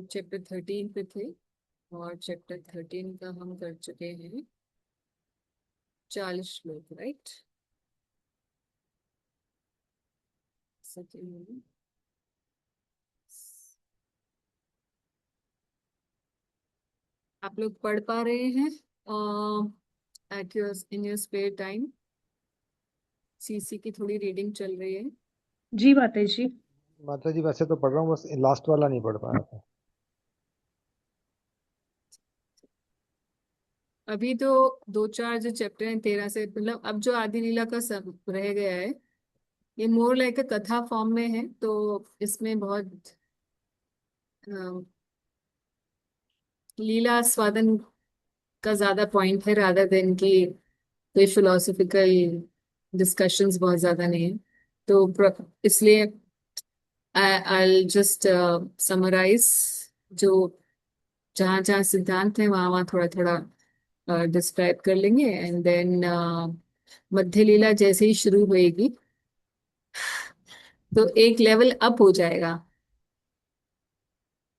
Chapter 13 पे थे। और चैप्टर 13 का हम कर चुके हैं 40 श्लोक, राइट? सेकेंड। आप लोग पढ़ पा रहे हैं at your in your spare time? CC की थोड़ी रीडिंग चल रही है। जी माता जी। माता जी वैसे तो पढ़ रहा हूँ, बस लास्ट वाला नहीं पढ़ पाया था। अभी तो दो चार जो चैप्टर हैं 13 से, मतलब अब जो आदि लीला का सब रह गया है, ये मोर लाइक कथा फॉर्म में है। तो इसमें बहुत लीला आस्वादन का ज्यादा पॉइंट है, रादर देन कि कोई फिलोसॉफिकल डिस्कशंस बहुत ज्यादा नहीं है। तो इसलिए आई जस्ट समराइज जो जहाँ जहाँ सिद्धांत है वहाँ वहाँ थोड़ा थोड़ा डिस्क्राइब कर लेंगे। एंड देन मध्य लीला जैसे ही शुरू होएगी तो एक लेवल अप हो जाएगा।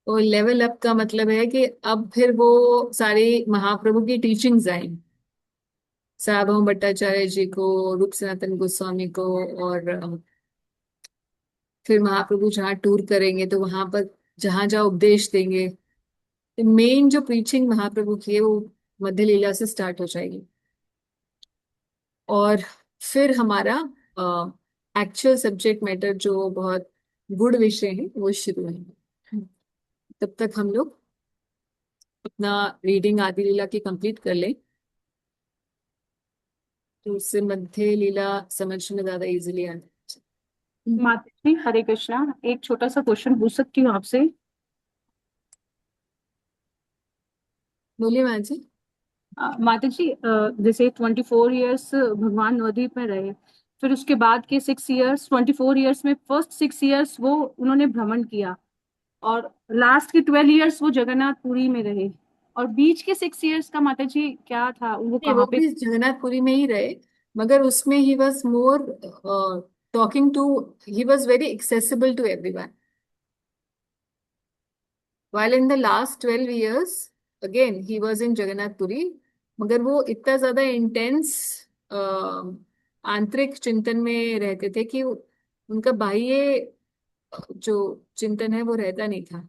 और लेवल अप का मतलब है कि अब फिर वो सारी महाप्रभु की टीचिंग्स आएंगी, सार्वभौम भट्टाचार्य जी को, रूप सनातन गोस्वामी को। और फिर महाप्रभु जहाँ टूर करेंगे तो वहां पर जहां जहाँ उपदेश देंगे, मेन जो प्रीचिंग महाप्रभु की है वो मध्य लीला से स्टार्ट हो जाएगी। और फिर हमारा एक्चुअल सब्जेक्ट मैटर जो बहुत गुड़ विषय है वो शुरू है। तब तक हम लोग अपना रीडिंग आदि लीला की कंप्लीट कर लें, तो उससे मध्य लीला समझ में ज्यादा इजीली आ जाए। माता जी हरे कृष्णा, एक छोटा सा क्वेश्चन पूछ सकती हूँ आपसे? बोलिए माँ जी। माता जी, जैसे 24 ईयर्स भगवान नवद्वीप में रहे, फिर उसके बाद के 6 ईयर्स, 24 ईयर्स में फर्स्ट 6 ईयर्स वो उन्होंने भ्रमण किया, और लास्ट के 12 ईयर्स वो जगन्नाथपुरी में रहे, और बीच के 6 ईयर्स का माता जी क्या था, वो नहीं, वो कहाँ पे? भी जगन्नाथपुरी में ही रहे, मगर उसमें he was more talking to, he was very accessible to everyone. while in the last 12 years again he was in Jagannath Puri, मगर वो इतना ज्यादा इंटेंस आंतरिक चिंतन में रहते थे कि उनका बाह्य जो चिंतन है वो रहता नहीं था,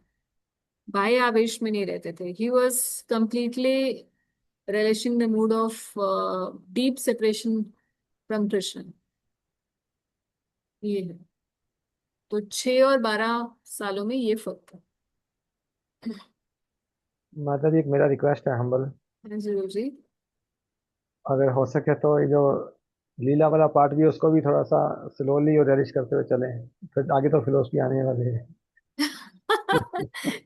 बाह्य आवेश में नहीं रहते थे। He was completely relishing the mood of deep separation from Krishna। ये है। तो 6 और 12 सालों में ये फर्क था। माता जी एक मेरा रिक्वेस्ट है, हम्बल। हाँ जरूर जी। अगर हो सके तो ये जो लीला वाला पार्ट भी है, उसको भी थोड़ा सा स्लोली और रेलिश करते हुए चलें। फिर आगे तो फिलोसफी आने वाली है।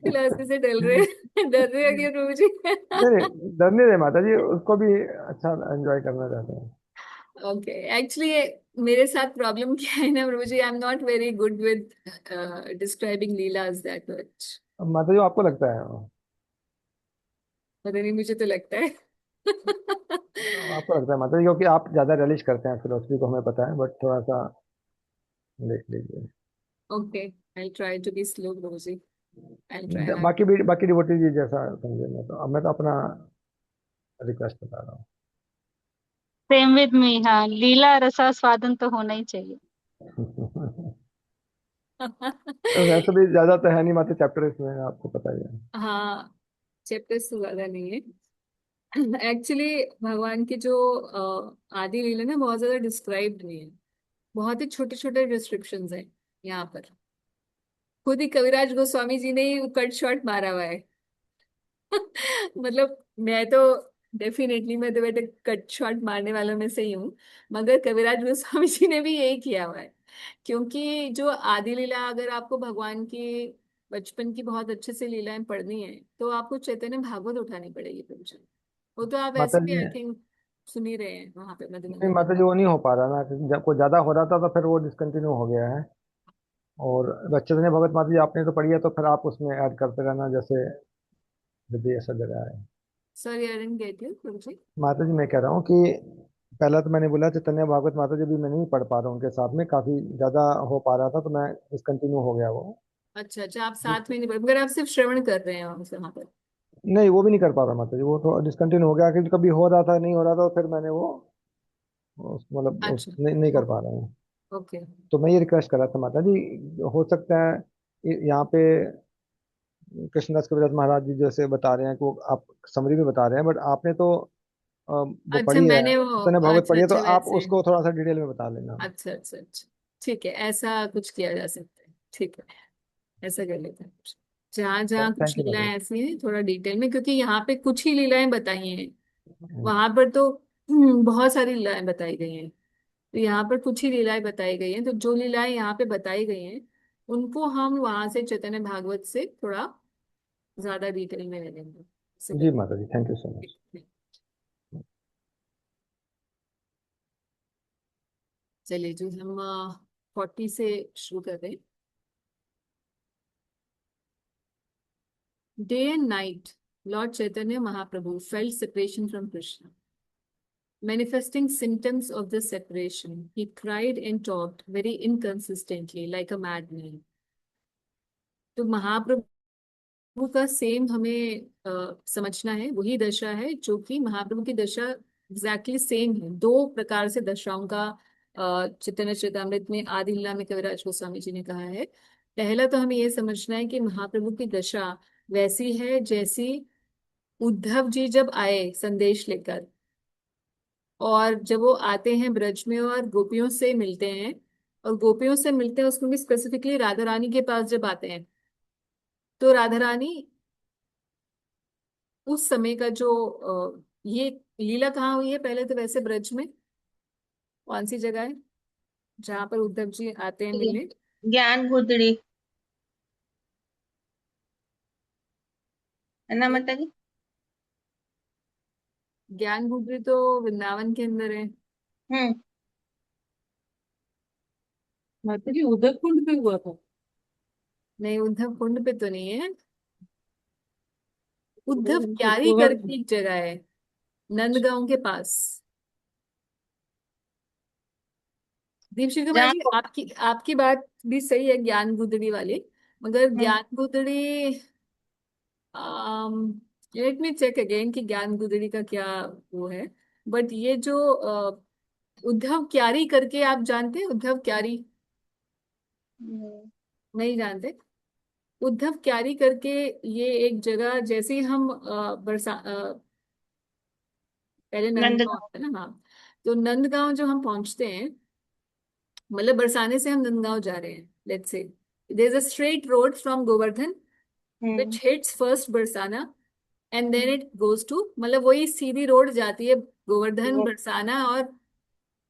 फिलोसफी से डर रहे हो क्यों प्रभु जी? नहीं नहीं, डर नहीं रहे माता जी, उसको भी अच्छा एंजॉय करना चाहते हैं। ओके, एक्चुअली मेरे साथ प्रॉब्लम क्या है ना प्रभु जी, I am not very good with describing लीलाज दैट मच। अब माता जी आपको लगता है, पता नहीं, मुझे तो लगता है। आपको लगता है माता जी, क्योंकि आप ज्यादा रेलिश करते हैं फिलोसफी को, हमें पता है, बट थोड़ा सा देख लीजिए। Okay, I try to be slow Prabhu ji. I try hard. बाकी डिवोटी जी जैसा समझेंगे, तो अब मैं तो अपना रिक्वेस्ट बता रहा सेम विद मी, हाँ, लीला रसास्वादन तो होना ही चाहिए। हूँ। तो वैसे भी ज्यादा तो है नहीं मात्र चैप्टर इसमें, आपको पता ही है। हाँ, चैप्टर्स तो ज्यादा नहीं है। एक्चुअली भगवान की जो आदि लीला ना बहुत ज्यादा डिस्क्राइब्ड नहीं है, बहुत ही छोटे छोटे डिस्क्रिप्शंस हैं यहाँ पर। खुद ही कविराज गोस्वामी जी ने ही कट शॉट मारा हुआ है। मतलब मैं तो डेफिनेटली, मैं तो बेटे कट शॉट मारने वालों में से ही हूँ, मगर कविराज गोस्वामी जी ने भी यही किया हुआ है। क्योंकि जो आदि लीला, अगर आपको भगवान की बचपन की बहुत अच्छे से लीलाएं पढ़नी है तो आपको चैतन्य भागवत उठानी पड़ेगी प्रभु। वो तो आप माता ऐसे भी जी आई थिंक सुन ही रहे हैं वहां पे मध्य नहीं, मंदिर में। माता जी वो नहीं हो पा रहा ना, क्योंकि जब कोई ज्यादा हो रहा था तो फिर वो डिसकंटिन्यू हो गया है। और बच्चे ने भगवत माता जी आपने तो पढ़ी है, तो फिर आप उसमें ऐड करते रहना, जैसे विधि ऐसा जगह है। Sorry I didn't get you प्रभु जी। माता जी मैं कह रहा हूँ कि पहला तो मैंने बोला चैतन्य भागवत माता जी भी मैं नहीं पढ़ पा रहा हूँ, उनके साथ में काफी ज्यादा हो पा रहा था, तो मैं डिसकंटिन्यू हो गया वो। अच्छा अच्छा, आप जिस साथ में नहीं पढ़, मगर आप सिर्फ श्रवण कर रहे हैं वहां पर। नहीं, वो भी नहीं कर पा रहा माता जी, वो थोड़ा डिसकंटिन्यू हो गया कि कभी हो रहा था नहीं हो रहा था, फिर मैंने वो अच्छा। नहीं कर पा रहा हूँ। ओके। तो मैं ये रिक्वेस्ट कर रहा था माता जी, हो सकता है यहाँ पे कृष्णदास कविराज महाराज जी जैसे बता रहे हैं कि वो आप समरी में बता रहे हैं, बट आपने तो वो अच्छा, पढ़ी है, मैंने वो, चैतन्य भागवत अच्छा पढ़ी है, तो अच्छा, आप वैसे। उसको थोड़ा सा डिटेल में बता लेना। अच्छा अच्छा अच्छा, ठीक है, ऐसा कुछ किया जा सकता है, ठीक है, ऐसा कर लेते हैं। जहाँ जहाँ कुछ थैंक यू माता लीलाएं जी। ऐसी हैं थोड़ा डिटेल में, क्योंकि यहाँ पे कुछ ही लीलाएं बताई हैं, हम्म, वहां पर तो बहुत सारी लीलाएं बताई गई हैं। तो यहाँ पर कुछ ही लीलाएं बताई गई हैं, तो जो लीलाएं यहाँ पे बताई गई हैं उनको हम वहां से चैतन्य भागवत से थोड़ा ज्यादा डिटेल में ले लेंगे, ऐसे जी कर। माता जी, थैंक यू सो मच। चलिए जी, हम 40 से शुरू कर रहे हैं। Day and night, Lord Chaitanya Mahaprabhu felt separation from Krishna. Manifesting symptoms of this separation, he cried and talked very inconsistently, like a madman. तो महाप्रभु का सेम हमें समझना है, वही दशा है जो कि महाप्रभु की दशा एग्जैक्टली सेम है। दो प्रकार से दशाओं का चैतन्य चरितामृत में आदि लीला में कविराज गोस्वामी जी ने कहा है। पहला तो हमें यह समझना है कि महाप्रभु की दशा वैसी है जैसी उद्धव जी जब आए संदेश लेकर, और जब वो आते हैं ब्रज में और गोपियों से मिलते हैं, और गोपियों से मिलते हैं उसमें भी स्पेसिफिकली राधा रानी के पास जब आते हैं, तो राधा रानी उस समय का जो ये लीला कहाँ हुई है पहले तो वैसे ब्रज में कौन सी जगह है जहां पर उद्धव जी आते हैं मिलने? ज्ञान गुदड़ी, है ना माता जी? ज्ञान गुदरी तो वृंदावन के अंदर है। हम्म। माता जी उद्धव कुंड पे हुआ था? नहीं, उद्धव कुंड पे तो नहीं है। उद्धव क्यारी करके एक जगह है नंदगांव के पास। दीपशिखा जहाँ जी, आपकी आपकी बात भी सही है ज्ञान गुदड़ी वाली, मगर हम्म, ज्ञान गुदड़ी, लेट मी चेक अगेन कि ज्ञान गुदड़ी का क्या वो है। बट ये जो उद्धव क्यारी करके, आप जानते हैं उद्धव क्यारी? हम्म, नहीं जानते? उद्धव क्यारी करके ये एक जगह, जैसे ही हम पहले नंदगांव नंदगांव। है ना, हाँ, तो नंदगांव जो हम पहुंचते हैं, मतलब बरसाने से हम नंदगांव जा रहे हैं, let's say there is a straight road from Govardhan hmm, which hits first Barsana and then hmm, it goes to, मतलब वही सीधी रोड जाती है गोवर्धन, वो बरसाना और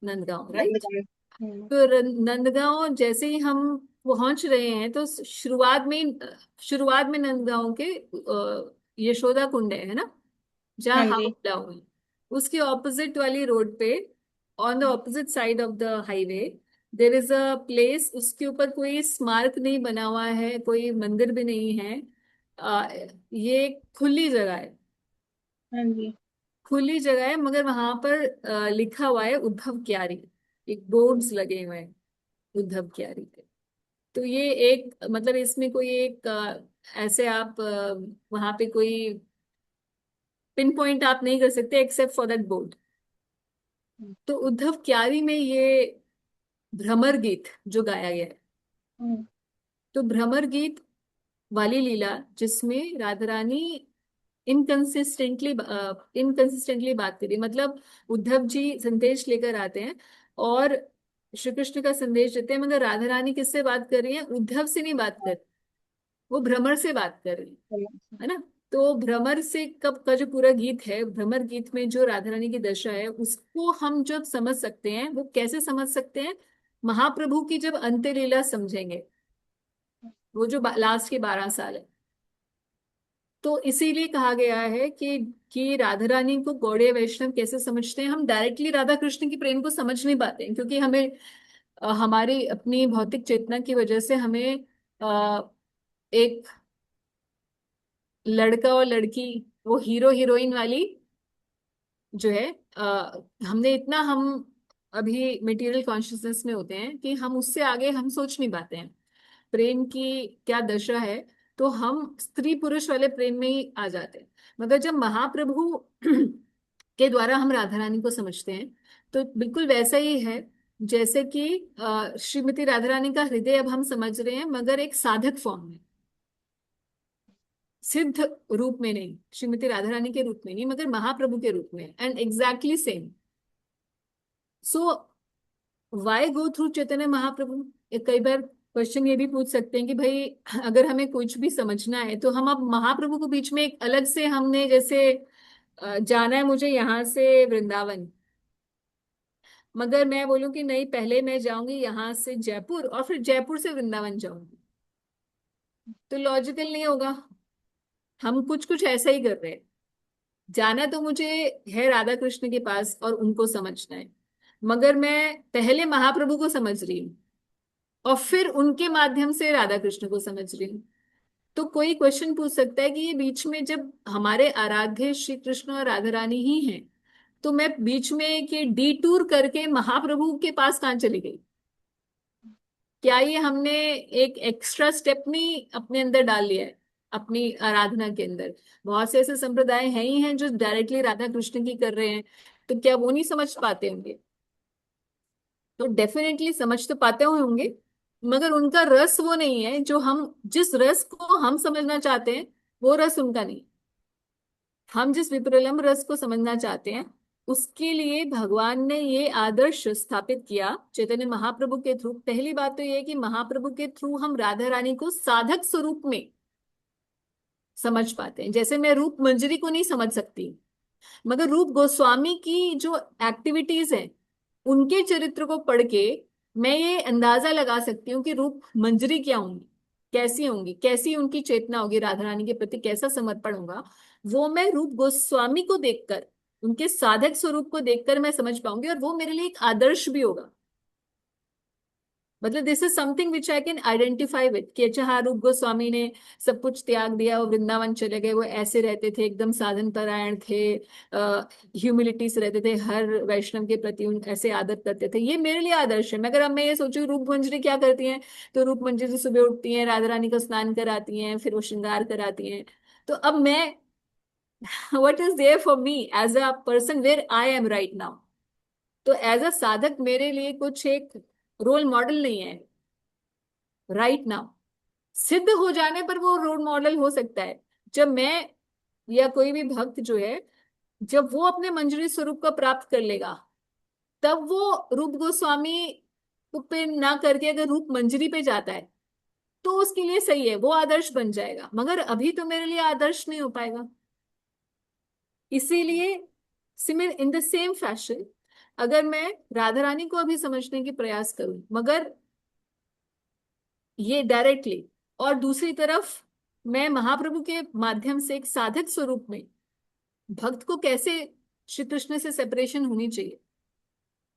नंदगांव, राइट? नंदगांव। तो नंदगांव जैसे ही हम पहुंच रहे हैं तो शुरुआत में नंदगांव के यशोदा कुंड है ना, जहाँ हाँ हम जी। डाउन हुए, उसके ऑपोजिट वाली रोड पे, on the opposite side of the highway, there is a place. उसके ऊपर कोई स्मारक नहीं बना हुआ है, कोई मंदिर भी नहीं है। ये एक खुली जगह है, हाँ जी। खुली जगह है, मगर वहां पर लिखा हुआ है उद्धव क्यारी, एक बोर्ड्स लगे हुए हैं उद्धव क्यारी के। तो ये एक, मतलब इसमें कोई एक ऐसे आप वहां पे कोई पिन पॉइंट आप नहीं कर सकते एक्सेप्ट फॉर दैट बोर्ड। तो उद्धव क्यारी में ये भ्रमर गीत जो गाया गया है, हम्म, तो भ्रमर गीत वाली लीला जिसमें राधा रानी इनकंसिस्टेंटली इनकंसिस्टेंटली बात करी, मतलब उद्धव जी संदेश लेकर आते हैं और श्री कृष्ण का संदेश देते हैं, मगर राधा रानी किससे बात कर रही है? उद्धव से नहीं बात कर रही, वो भ्रमर से बात कर रही है ना। तो भ्रमर से कब का जो पूरा गीत है, भ्रमर गीत में जो राधा रानी की दशा है उसको हम जब समझ सकते हैं, वो कैसे समझ सकते हैं? महाप्रभु की जब अंत्य लीला समझेंगे, वो जो लास्ट के 12 साल है। तो इसीलिए कहा गया है कि राधा रानी को गौड़ीय वैष्णव कैसे समझते हैं? हम डायरेक्टली राधा कृष्ण की प्रेम को समझ नहीं पाते हैं, क्योंकि हमें हमारी अपनी भौतिक चेतना की वजह से हमें एक लड़का और लड़की, वो हीरो हीरोइन वाली जो है, हमने इतना, हम अभी मटेरियल कॉन्शियसनेस में होते हैं कि हम उससे आगे हम सोच नहीं पाते हैं। प्रेम की क्या दशा है, तो हम स्त्री पुरुष वाले प्रेम में ही आ जाते हैं। मगर जब महाप्रभु के द्वारा हम राधा रानी को समझते हैं, तो बिल्कुल वैसा ही है जैसे कि श्रीमती राधा रानी का हृदय अब हम समझ रहे हैं, मगर एक साधक फॉर्म में, सिद्ध रूप में नहीं, श्रीमती राधा रानी के रूप में नहीं, मगर महाप्रभु के रूप में। And exactly same. So why go through Chaitanya Mahaprabhu? कई बार क्वेश्चन ये भी पूछ सकते हैं कि भाई अगर हमें कुछ भी समझना है तो हम अब महाप्रभु को बीच में एक अलग से, हमने जैसे जाना है मुझे यहाँ से वृंदावन, मगर मैं बोलूं कि नहीं, पहले मैं जाऊंगी यहाँ से जयपुर और फिर जयपुर से वृंदावन जाऊंगी, तो लॉजिकल नहीं होगा। हम कुछ कुछ ऐसा ही कर रहे हैं। जाना तो मुझे है राधा कृष्ण के पास और उनको समझना है, मगर मैं पहले महाप्रभु को समझ रही हूँ और फिर उनके माध्यम से राधा कृष्ण को समझ रही हूँ। तो कोई क्वेश्चन पूछ सकता है कि ये बीच में जब हमारे आराध्य श्री कृष्ण और राधा रानी ही हैं, तो मैं बीच में कि डिटूर करके महाप्रभु के पास कहाँ चली गई? क्या ये हमने एक एक्स्ट्रा स्टेप नहीं अपने अंदर डाल लिया है अपनी आराधना के अंदर? बहुत से ऐसे संप्रदाय हैं ही हैं जो डायरेक्टली राधा कृष्ण की कर रहे हैं, तो क्या वो नहीं समझ पाते होंगे? तो डेफिनेटली समझ तो पाते हुए होंगे, मगर उनका रस वो नहीं है जो हम, जिस रस को हम समझना चाहते हैं वो रस उनका नहीं। हम जिस विप्रलम्ब रस को समझना चाहते हैं, उसके लिए भगवान ने ये आदर्श स्थापित किया चैतन्य महाप्रभु के थ्रू। पहली बात तो ये है कि महाप्रभु के थ्रू हम राधा रानी को साधक स्वरूप में समझ पाते हैं। जैसे मैं रूप मंजरी को नहीं समझ सकती, मगर रूप गोस्वामी की जो एक्टिविटीज हैं, उनके चरित्र को पढ़ के मैं ये अंदाजा लगा सकती हूँ कि रूप मंजरी क्या होंगी, कैसी होंगी, कैसी उनकी चेतना होगी, राधा रानी के प्रति कैसा समर्पण होगा। वो मैं रूप गोस्वामी को देखकर, उनके साधक स्वरूप को देखकर मैं समझ पाऊंगी, और वो मेरे लिए एक आदर्श भी होगा। मतलब this is something which I can identify with, कि अच्छा हाँ, रूप गोस्वामी ने सब कुछ त्याग दिया, वो वृंदावन चले गए, वो ऐसे रहते थे, एकदम साधन परायण थे, ह्यूमिलिटी से रहते थे, हर वैष्णव के प्रति उन ऐसे आदर करते थे। ये मेरे लिए आदर्श है। मगर अब मैं ये सोचू रूप मंजरी क्या करती हैं, तो रूप मंजरी सुबह उठती हैं, राधा रानी को स्नान कराती हैं, फिर वो श्रृंगार कराती हैं। तो अब मैं what is there for me as a person where I am right now? तो एज अ साधक मेरे लिए कुछ एक रोल मॉडल नहीं है राइट नाउ। सिद्ध हो जाने पर वो रोल मॉडल हो सकता है, जब मैं या कोई भी भक्त जो है, जब वो अपने मंजरी स्वरूप को प्राप्त कर लेगा, तब वो रूप गोस्वामी पे ना करके अगर रूप मंजरी पे जाता है तो उसके लिए सही है, वो आदर्श बन जाएगा। मगर अभी तो मेरे लिए आदर्श नहीं हो पाएगा। इसीलिए similar in the same fashion, अगर मैं राधा रानी को अभी समझने की प्रयास करूं, मगर ये डायरेक्टली, और दूसरी तरफ मैं महाप्रभु के माध्यम से एक साधक स्वरूप में भक्त को कैसे श्री कृष्ण से सेपरेशन होनी चाहिए,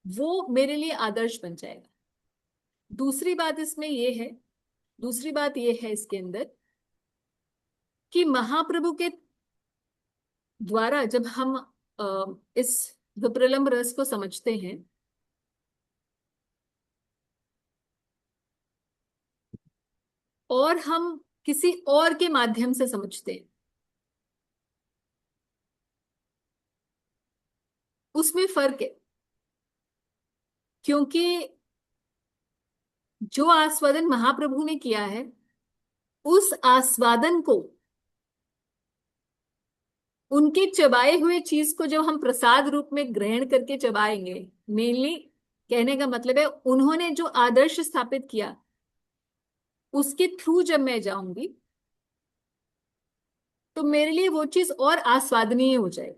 वो मेरे लिए आदर्श बन जाएगा। दूसरी बात इसमें ये है, दूसरी बात ये है इसके अंदर कि महाप्रभु के द्वारा जब हम इस विप्रलम्ब रस को समझते हैं, और हम किसी और के माध्यम से समझते हैं, उसमें फर्क है। क्योंकि जो आस्वादन महाप्रभु ने किया है, उस आस्वादन को, उनके चबाए हुए चीज को जब हम प्रसाद रूप में ग्रहण करके चबाएंगे, मेनली कहने का मतलब है उन्होंने जो आदर्श स्थापित किया, उसके थ्रू जब मैं जाऊंगी तो मेरे लिए वो चीज और आस्वादनीय हो जाए।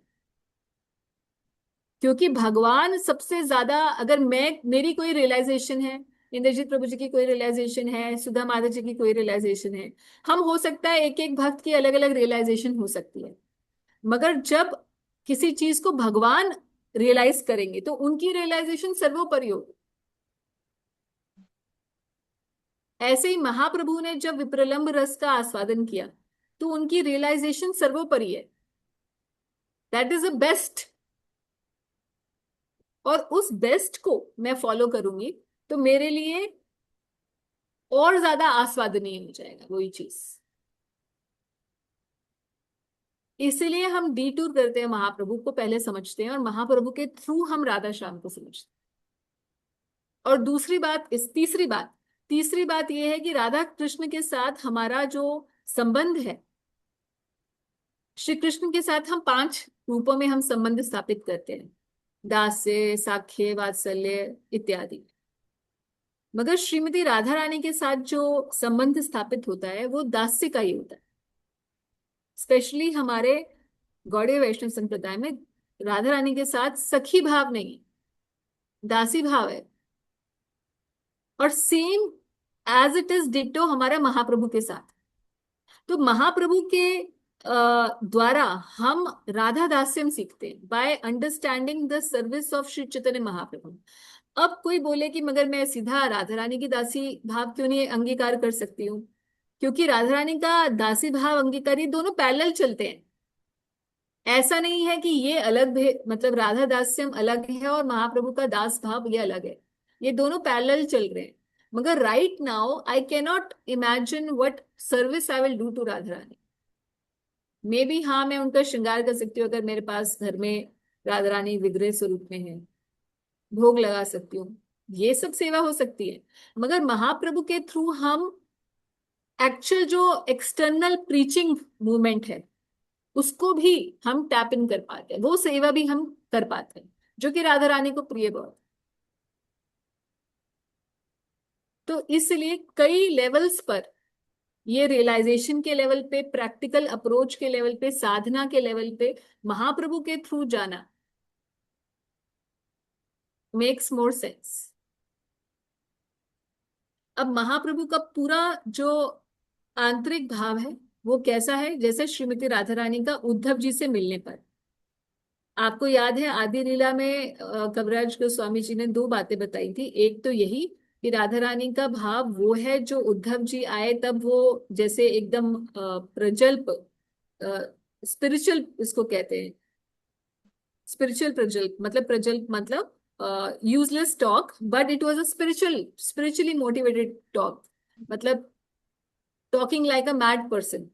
क्योंकि भगवान सबसे ज्यादा, अगर मैं, मेरी कोई रियलाइजेशन है, इंद्रजीत प्रभु जी की कोई रियलाइजेशन है, सुधा माता जी की कोई रियलाइजेशन है, हम हो सकता है एक एक भक्त की अलग अलग रियलाइजेशन हो सकती है, मगर जब किसी चीज को भगवान रियलाइज करेंगे तो उनकी रियलाइजेशन सर्वोपरि होगी। ऐसे ही महाप्रभु ने जब विप्रलम्ब रस का आस्वादन किया तो उनकी रियलाइजेशन सर्वोपरि है, दैट इज द बेस्ट। और उस बेस्ट को मैं फॉलो करूंगी तो मेरे लिए और ज्यादा आस्वादनीय हो जाएगा वही चीज। इसीलिए हम डिटूर करते हैं, महाप्रभु को पहले समझते हैं और महाप्रभु के थ्रू हम राधा श्याम को समझते हैं। और दूसरी बात, तीसरी बात यह है कि राधा कृष्ण के साथ हमारा जो संबंध है, श्री कृष्ण के साथ हम 5 रूपों में हम संबंध स्थापित करते हैं, दास्य, साख्य, वात्सल्य इत्यादि। मगर श्रीमती राधा रानी के साथ जो संबंध स्थापित होता है वो दास्य का ही होता है। स्पेशली हमारे गौड़ीय वैष्णव संप्रदाय में राधा रानी के साथ सखी भाव नहीं, दासी भाव है। और same as it is ditto हमारा महाप्रभु के साथ। तो महाप्रभु के द्वारा हम राधा दास्यम सीखते हैं by understanding the service of Shri Chaitanya Mahaprabhu. अब कोई बोले कि मगर मैं सीधा राधा रानी की दासी भाव क्यों नहीं अंगीकार कर सकती हूँ? क्योंकि राधा रानी का दासी भाव अंगीकार, ये दोनों पैरेलल चलते हैं। ऐसा नहीं है कि ये अलग मतलब राधा दास्यम अलग है और महाप्रभु का दास भाव ये अलग है, ये दोनों पैरेलल चल रहे हैं। मगर right now I can not imagine what service I will do to Radha Rani. Maybe हाँ, मैं उनका श्रृंगार कर सकती हूँ, अगर मेरे पास घर में राधा रानी विग्रह स्वरूप में है, भोग लगा सकती हूँ, ये सब सेवा हो सकती है। मगर महाप्रभु के थ्रू हम एक्चुअल जो एक्सटर्नल प्रीचिंग मूवमेंट है उसको भी हम टैप इन कर पाते हैं, वो सेवा भी हम कर पाते हैं, जो कि राधा रानी को प्रिय बहुत। तो इसलिए कई लेवल्स पर, ये रियलाइजेशन के लेवल पे, प्रैक्टिकल अप्रोच के लेवल पे, साधना के लेवल पे महाप्रभु के थ्रू जाना मेक्स मोर सेंस। अब महाप्रभु का पूरा जो आंतरिक भाव है वो कैसा है? जैसे श्रीमती राधा रानी का उद्धव जी से मिलने पर, आपको याद है आदि लीला में कविराज गोस्वामी जी ने 2 बातें बताई थी। एक तो यही कि राधा रानी का भाव वो है जो उद्धव जी आए तब वो जैसे एकदम प्रजल्प, स्पिरिचुअल इसको कहते हैं, स्पिरिचुअल प्रजल्प मतलब, प्रजल्प मतलब useless talk, but it was a spiritually motivated talk, मतलब talking like a mad person.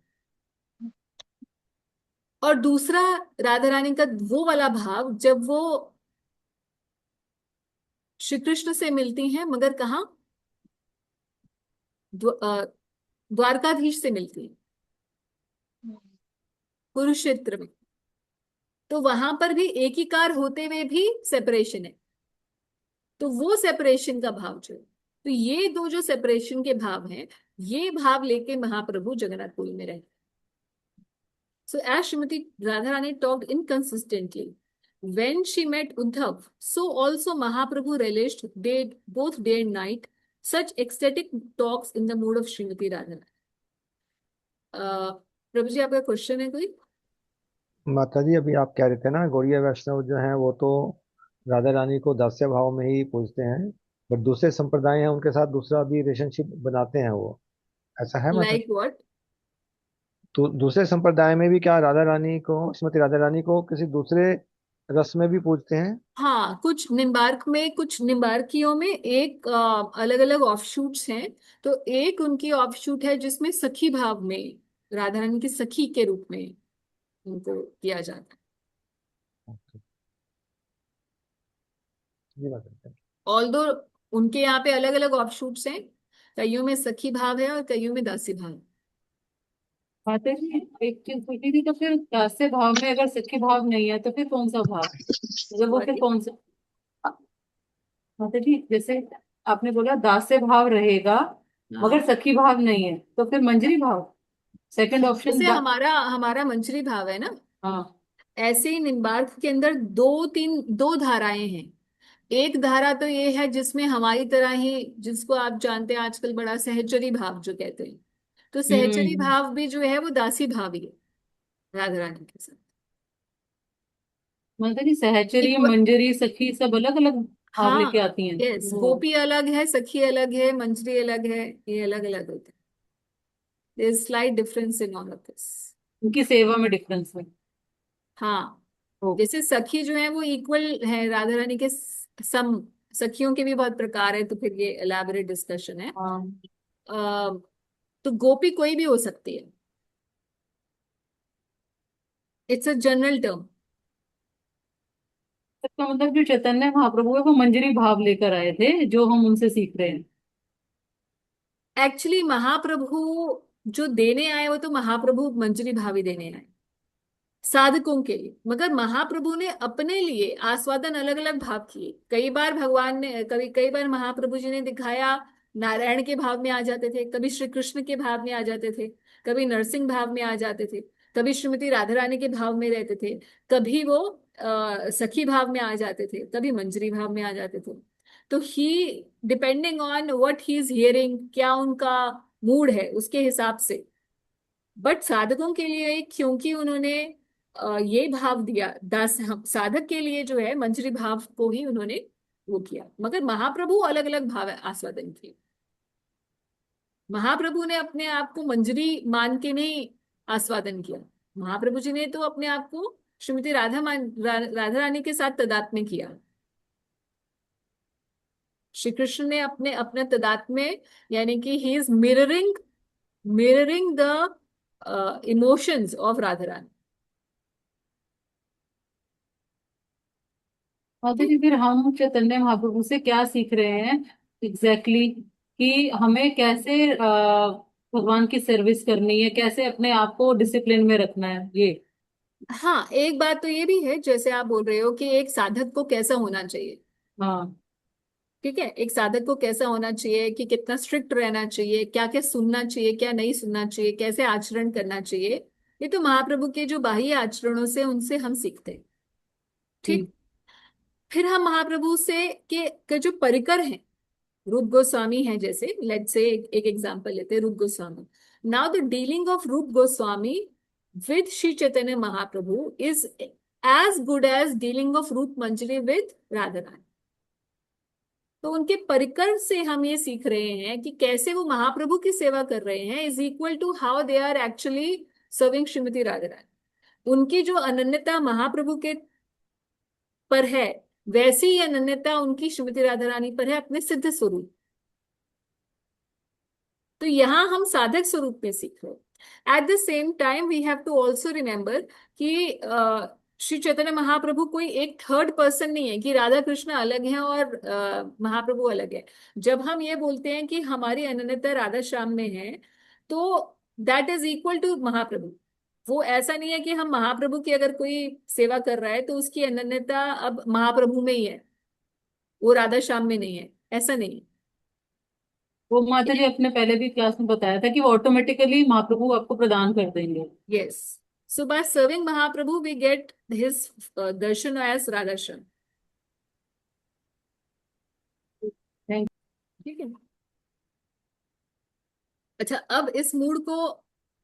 और दूसरा राधा रानी का वो वाला भाव जब वो श्री कृष्ण से मिलती हैं, मगर कहाँ? द्वारकाधीश से मिलती है, कुरुक्षेत्र में। तो वहां पर भी एक ही कार होते हुए भी सेपरेशन है, तो वो सेपरेशन का भाव जो है, तो ये 2 जो सेपरेशन के भाव हैं, ये भाव लेके महाप्रभु जगन्नाथपुरी में रहे। So as Srimati Radharani talked inconsistently when she met Uddhav, so also Mahaprabhu relished both day and night such ecstatic talks in the mood of Srimati Radharani. प्रभु जी, आपका क्वेश्चन है कोई? माता जी, अभी आप कह रहे थे ना गौड़ीय वैष्णव जो हैं वो तो राधा रानी को दास्य भाव में ही पूजते हैं, बट दूसरे संप्रदाय हैं उनके साथ दूसरा भी रिलेशनशिप बनाते हैं वो, ऐसा है माता? Like what? तो दूसरे संप्रदाय में भी क्या राधा रानी को, श्रीमती राधा रानी को किसी दूसरे रस में भी पूजते हैं? हाँ, कुछ निम्बार्क में, कुछ निम्बार्कियों में एक अलग अलग ऑफशूट्स हैं। तो एक उनकी ऑफशूट है जिसमें सखी भाव में राधा रानी की सखी के रूप में उनको किया जाता है। ये बात है। ऑल्दो उनके यहाँ पे अलग अलग ऑफशूट्स हैं, कईयों में सखी भाव है और कईयों में दासी भाव है। माता जी, एक चीज पूछी थी, तो फिर दास्य भाव में अगर सखी भाव नहीं है तो फिर कौन सा भाव, मतलब वो फिर Sorry? कौन सा? माता जी, जैसे आपने बोला दास्य भाव रहेगा मगर हाँ, सखी भाव नहीं है, तो फिर मंजरी भाव, सेकंड ऑप्शन जैसे हमारा हमारा मंजरी भाव है ना, हाँ। ऐसे ही निम्बार्क के अंदर 2 धाराएं हैं। एक धारा तो ये है जिसमें हमारी तरह ही, जिसको आप जानते हैं आजकल बड़ा सहचरी भाव जो कहते हैं, तो सहचरी हम्म। भाव भी जो है वो दासी भाव ही है राधा रानी के साथ। माता जी, सहचरी, इक्वल, मंजरी, सखी सब अलग अलग भाव लेके हाँ, आती हैं यस, वो। गोपी अलग है, सखी अलग है, मंजरी अलग है, ये अलग अलग होते हैं। There is slight difference in all of this. उनकी सेवा में डिफरेंस है। हाँ, ओ, जैसे सखी जो है वो इक्वल है राधा रानी के सम, सखियों के भी बहुत प्रकार है, तो फिर ये एलैबोरेट डिस्कशन है। हाँ। तो गोपी कोई भी हो सकती है, इट्स अ जनरल टर्म। इसका मतलब जो चैतन्य महाप्रभु है वो मंजरी भाव लेकर आए थे जो हम उनसे सीख रहे हैं। एक्चुअली महाप्रभु जो देने आए वो तो महाप्रभु मंजरी भावी देने आए साधकों के लिए, मगर महाप्रभु ने अपने लिए आस्वादन अलग अलग भाव किए। कई बार भगवान ने, कई बार महाप्रभु जी ने दिखाया नारायण के भाव में आ जाते थे, कभी श्री कृष्ण के भाव में आ जाते थे, कभी नरसिंह भाव में आ जाते थे, कभी श्रीमती राधा रानी के भाव में रहते थे, कभी वो सखी भाव में आ जाते थे, कभी मंजरी भाव में आ जाते थे। तो he depending on what he is hearing, क्या उनका मूड है उसके हिसाब से। बट साधकों के लिए क्योंकि उन्होंने ये भाव दिया, दास साधक के लिए जो है मंजरी भाव को ही उन्होंने वो किया, मगर महाप्रभु अलग अलग भाव आस्वादन किए। महाप्रभु ने अपने आप को मंजरी मान के नहीं आस्वादन किया, महाप्रभु जी ने तो अपने आप को श्रीमती राधा रानी के साथ तादात्म्य किया। श्री कृष्ण ने अपने अपने तादात्म्य, यानी कि he is mirroring the emotions of Radha Rani. माता जी फिर हम चैतन्य महाप्रभु से क्या सीख रहे हैं एग्जैक्टली कि हमें कैसे भगवान की सर्विस करनी है, कैसे अपने आप को डिसिप्लिन में रखना है ये। हाँ, एक बात तो ये भी है, जैसे आप बोल रहे हो कि एक साधक को कैसा होना चाहिए। हाँ। ठीक है, एक साधक को कैसा होना चाहिए, कि कितना स्ट्रिक्ट रहना चाहिए, क्या क्या सुनना चाहिए, क्या नहीं सुनना चाहिए, कैसे आचरण करना चाहिए, ये तो महाप्रभु के जो बाह्य आचरणों से उनसे हम सीखते हैं। ठीक। फिर हम महाप्रभु से के जो परिकर हैं, रूप गोस्वामी है, जैसे लेट्स से एक एग्जांपल लेते हैं, Rupa Goswami. Now the dealing of Rupa Goswami with Shri Chaitanya Mahaprabhu is as good as dealing of Rupa Manjari with Radha Rani. तो उनके परिकर से हम ये सीख रहे हैं कि कैसे वो महाप्रभु की सेवा कर रहे हैं is equal to how they are actually serving Shrimati Radha Rani. उनकी जो अनन्यता महाप्रभु के पर है, वैसी ही अनन्यता उनकी श्रीमती राधा रानी पर है अपने सिद्ध स्वरूप। तो यहां हम साधक स्वरूप में सीख रहे हैं। At the same time we have to also remember कि श्री चैतन्य महाप्रभु कोई एक थर्ड पर्सन नहीं है, कि राधा कृष्ण अलग है और महाप्रभु अलग है। जब हम ये बोलते हैं कि हमारी अनन्यता राधा श्याम में है, तो दैट इज इक्वल टू महाप्रभु। वो ऐसा नहीं है कि हम महाप्रभु की अगर कोई सेवा कर रहा है तो उसकी अनन्यता अब महाप्रभु में ही है, वो राधा श्याम में नहीं है, ऐसा नहीं है। वो माता जी अपने पहले भी क्लास में बताया था कि वो ऑटोमेटिकली महाप्रभु आपको प्रदान कर देंगे। Yes. So by serving Mahaprabhu, we get his darshan as Radhashyam. Thank ठीक है। अच्छा, अब इस मूड को,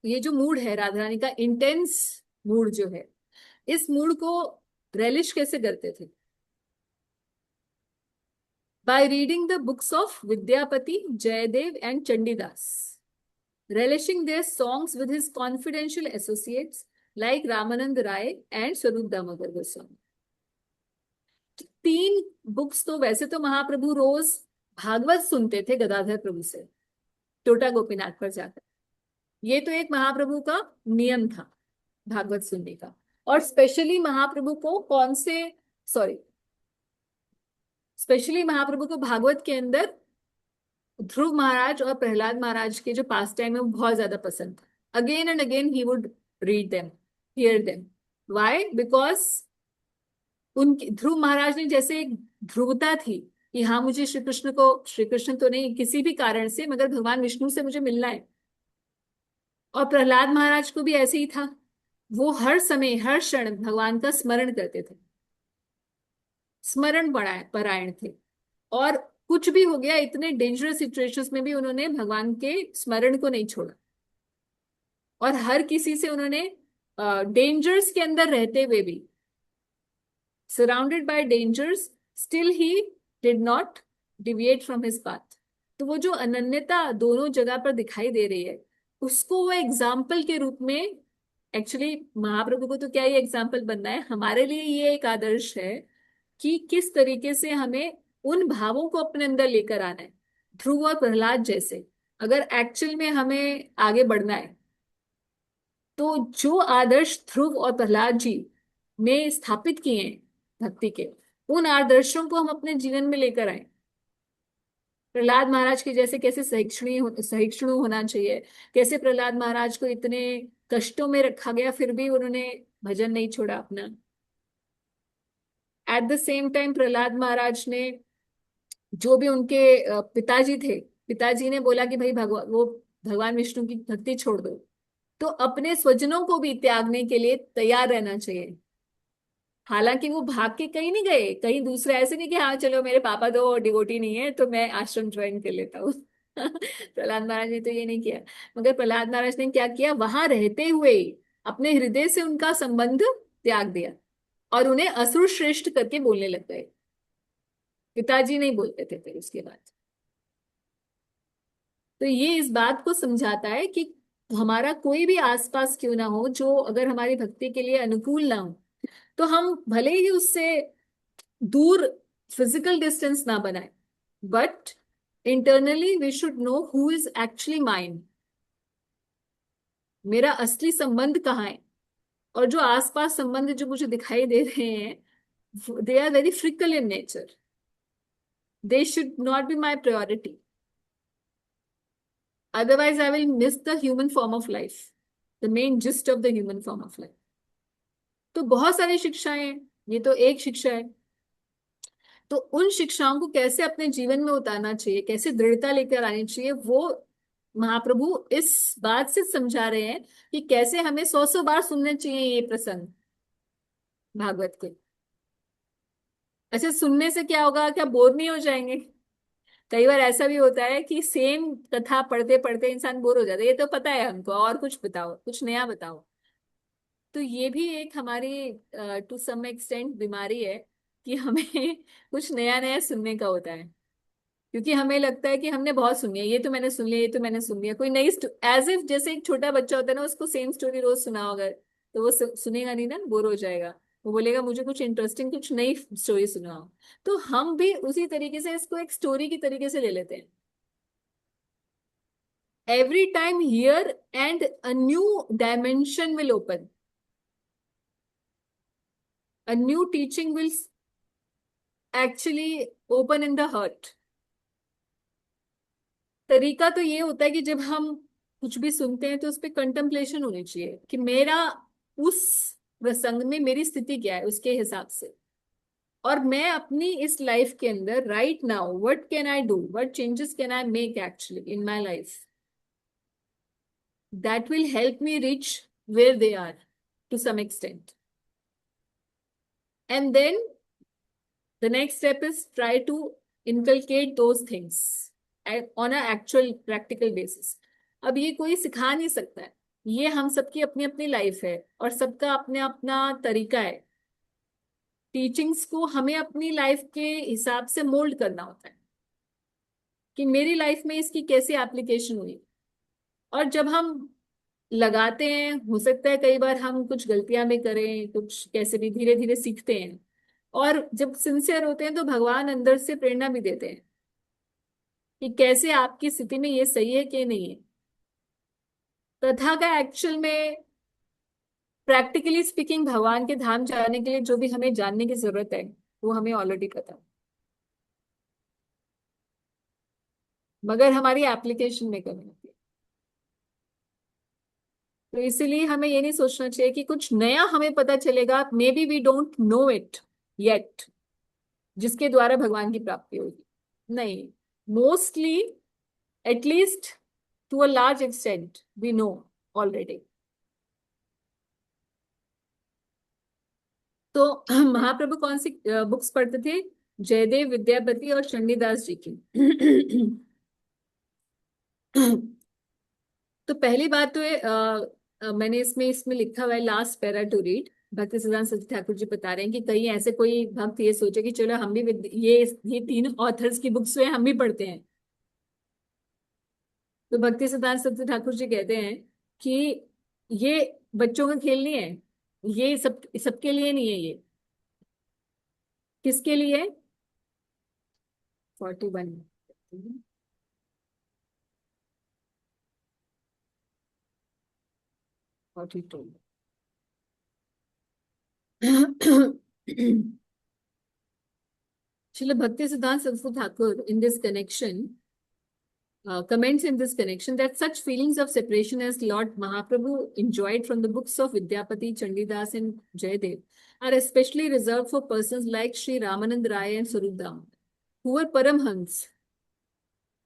ये जो मूड है राधा रानी का इंटेंस मूड जो है, इस मूड को रेलिश कैसे करते थे? By reading the books of Vidyapati, Jayadev and Chandidas, relishing their songs with his confidential associates like Ramanand Rai and Swarup Damodar Goswami. तीन बुक्स तो वैसे तो महाप्रभु रोज भागवत सुनते थे गदाधर प्रभु से, टोटा गोपीनाथ पर जाकर। ये तो एक महाप्रभु का नियम था भागवत सुनने का। और स्पेशली महाप्रभु को भागवत के अंदर ध्रुव महाराज और प्रहलाद महाराज के जो पास टाइम है वो बहुत ज्यादा पसंद था। Again and again he would read them, hear them. Why? Because उनके ध्रुव महाराज ने जैसे एक ध्रुवता थी कि हाँ, मुझे श्री कृष्ण तो नहीं, किसी भी कारण से, मगर भगवान विष्णु से मुझे मिलना है। और प्रहलाद महाराज को भी ऐसे ही था, वो हर समय हर क्षण भगवान का स्मरण करते थे, स्मरण परायण थे। और कुछ भी हो गया, इतने डेंजरस सिचुएशंस में भी उन्होंने भगवान के स्मरण को नहीं छोड़ा। और हर किसी से उन्होंने डेंजर्स के अंदर रहते हुए भी, surrounded by dangers, still he did not deviate from his path. तो वो जो अनन्यता दोनों जगह पर दिखाई दे रही है, उसको वो एग्जाम्पल के रूप में, एक्चुअली महाप्रभु को तो क्या ये एग्जाम्पल बनना है, हमारे लिए ये एक आदर्श है कि किस तरीके से हमें उन भावों को अपने अंदर लेकर आना है। ध्रुव और प्रहलाद जैसे अगर एक्चुअल में हमें आगे बढ़ना है तो जो आदर्श ध्रुव और प्रहलाद जी ने स्थापित किए हैं भक्ति के, उन आदर्शों को हम अपने जीवन में लेकर आए। प्रहलाद महाराज के जैसे कैसे सहिष्णु होना चाहिए, कैसे प्रहलाद महाराज को इतने कष्टों में रखा गया फिर भी उन्होंने भजन नहीं छोड़ा अपना। At the same time Prahlad Maharaj ने, जो भी उनके पिताजी थे, पिताजी ने बोला कि भाई वो भगवान विष्णु की भक्ति छोड़ दो, तो अपने स्वजनों को भी त्यागने के लिए तैयार रहना चाहिए। हालांकि वो भाग के कहीं नहीं गए, कहीं दूसरे ऐसे नहीं कि हाँ चलो मेरे पापा तो डिवोटी नहीं है तो मैं आश्रम ज्वाइन कर लेता हूँ। प्रहलाद महाराज ने तो ये नहीं किया। मगर प्रहलाद महाराज ने क्या किया, वहां रहते हुए ही अपने हृदय से उनका संबंध त्याग दिया और उन्हें असुर श्रेष्ठ करके बोलने लग गए। पिताजी नहीं बोलते थे फिर उसके बाद। तो ये इस बात को समझाता है कि हमारा कोई भी आसपास क्यों ना हो जो अगर हमारी भक्ति के लिए अनुकूल ना हो, तो हम भले ही उससे दूर फिजिकल डिस्टेंस ना बनाए, but internally we should know who is actually mine, मेरा असली संबंध कहाँ है। और जो आसपास संबंध जो मुझे दिखाई दे रहे हैं, they are very fickle in nature, they should not be my priority, otherwise I will miss the human form of life, the main gist of the human form of life। तो बहुत सारी शिक्षाएं हैं, ये तो एक शिक्षा है। तो उन शिक्षाओं को कैसे अपने जीवन में उतारना चाहिए, कैसे दृढ़ता लेकर आनी चाहिए, वो महाप्रभु इस बात से समझा रहे हैं कि कैसे हमें 100 बार सुनने चाहिए ये प्रसंग भागवत के। अच्छा, सुनने से क्या होगा, क्या बोर नहीं हो जाएंगे? कई बार ऐसा भी होता है कि सेम कथा पढ़ते पढ़ते इंसान बोर हो जाता है, ये तो पता है हमको, और कुछ बताओ, कुछ नया बताओ। तो ये भी एक हमारी टू सम एक्सटेंट बीमारी है कि हमें कुछ नया नया सुनने का होता है, क्योंकि हमें लगता है कि हमने बहुत सुनी है, ये तो मैंने सुन लिया, ये तो मैंने सुन लिया। कोई नई, एज इफ जैसे एक छोटा बच्चा होता है ना, उसको सेम स्टोरी रोज सुना होगा तो वो सुनेगा नहीं ना, बोर हो जाएगा। वो बोलेगा मुझे कुछ इंटरेस्टिंग, कुछ नई स्टोरी सुनाओ। तो हम भी उसी तरीके से इसको एक स्टोरी की तरीके से ले लेते हैं। Every time here and a new dimension will open, a new teaching will actually open in the heart। तरीका तो ये होता है कि जब हम कुछ भी सुनते हैं तो उस पर कंटेम्पलेशन होनी चाहिए कि मेरा उस प्रसंग में मेरी स्थिति क्या है, उसके हिसाब से, और मैं अपनी इस लाइफ के अंदर right now what can I do, what changes can I make actually in my life, that will help me reach where they are to some extent. And then the next step is try to inculcate those things on a actual practical basis। अब ये कोई सिखा नहीं सकता है, ये हम सबकी अपनी अपनी लाइफ है और सबका अपना अपना तरीका है। टीचिंग्स को हमें अपनी लाइफ के हिसाब से मोल्ड करना होता है कि मेरी लाइफ में इसकी कैसे एप्लीकेशन हुई। और जब हम लगाते हैं, हो सकता है कई बार हम कुछ गलतियां भी करें, कुछ कैसे भी धीरे धीरे सीखते हैं, और जब सिंसियर होते हैं तो भगवान अंदर से प्रेरणा भी देते हैं कि कैसे आपकी स्थिति में ये सही है कि नहीं है। कथा का एक्चुअल में प्रैक्टिकली स्पीकिंग भगवान के धाम जाने के लिए जो भी हमें जानने की जरूरत है वो हमें ऑलरेडी पता है, मगर हमारी एप्लीकेशन में कमी होती है। तो इसीलिए हमें ये नहीं सोचना चाहिए कि कुछ नया हमें पता चलेगा, maybe we don't know it yet, जिसके द्वारा भगवान की प्राप्ति होगी। नहीं, mostly, at least to a large extent we know already. तो महाप्रभु कौन सी बुक्स पढ़ते थे? जयदेव, विद्यापति और चंडीदास जी की। तो पहली बात तो है, मैंने इसमें इसमें लिखा हुआ है लास्ट पैरा टू रीड। भक्ति सिद्धांत सरस्वती ठाकुर जी बता रहे हैं कि कहीं ऐसे कोई भक्त ये सोचे कि चलो हम भी ये तीन ऑथर्स की बुक्स जो है हम भी पढ़ते हैं। तो भक्ति सिद्धांत सरस्वती ठाकुर जी कहते हैं कि ये बच्चों का खेल नहीं है, ये सबके लिए नहीं है। ये किसके लिए? 41। what he told. Srila Bhaktisiddhanta Saraswati Thakur in this connection comments in this connection that such feelings of separation as Lord Mahaprabhu enjoyed from the books of Vidyapati, Chandidas and Jayadev are especially reserved for persons like Sri Ramanand Rai and Swarup Damodar, who were Paramhans,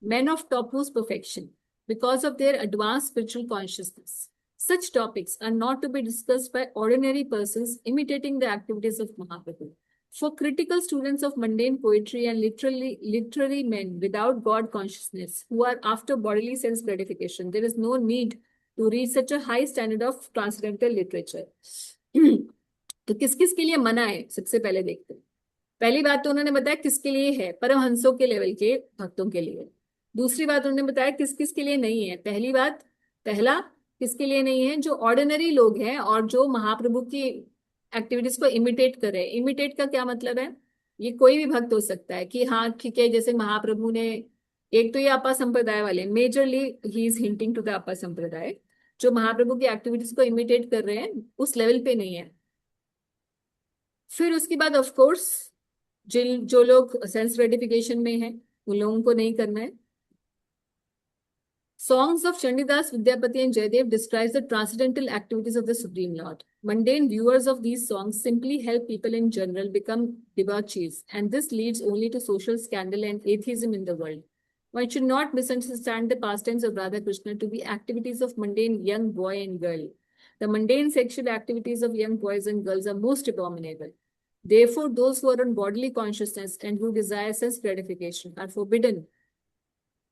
men of topmost perfection, because of their advanced spiritual consciousness. Such topics are not to be discussed by ordinary persons imitating the activities of Mahaprabhu. For critical students of mundane poetry and literary men without God consciousness, who are after bodily sense gratification, there is no need to reach such a high standard of transcendental literature. तो किस किस के लिए मना है, सबसे पहले देखते हैं. पहली बात तो उन्होंने बताया किसके लिए है, परमहंसों के लेवल के भक्तों के लिए. दूसरी बात उन्होंने बताया किस किस के लिए नहीं है. पहला किसके लिए नहीं है, जो ऑर्डिनरी लोग हैं और जो महाप्रभु की एक्टिविटीज को इमिटेट कर रहे हैं. इमिटेट का क्या मतलब है, ये कोई भी भक्त हो सकता है कि हाँ ठीक है, जैसे महाप्रभु ने, एक तो ये अपा संप्रदाय वाले, majorly he is hinting to the अपा संप्रदाय, जो महाप्रभु की एक्टिविटीज को इमिटेट कर रहे हैं, उस लेवल पे नहीं है. फिर उसके बाद ऑफ कोर्स जो लोग सेंस ग्रेटिफिकेशन में हैं, उन लोगों को नहीं करना है. Songs of Chandidas, Vidyapati and Jayadev describes the transcendental activities of the Supreme Lord. Mundane viewers of these songs simply help people in general become debauchees, and this leads only to social scandal and atheism in the world. One should not misunderstand the pastimes of Radha Krishna to be activities of mundane young boy and girl. The mundane sexual activities of young boys and girls are most abominable. Therefore, those who are on bodily consciousness and who desire sense gratification are forbidden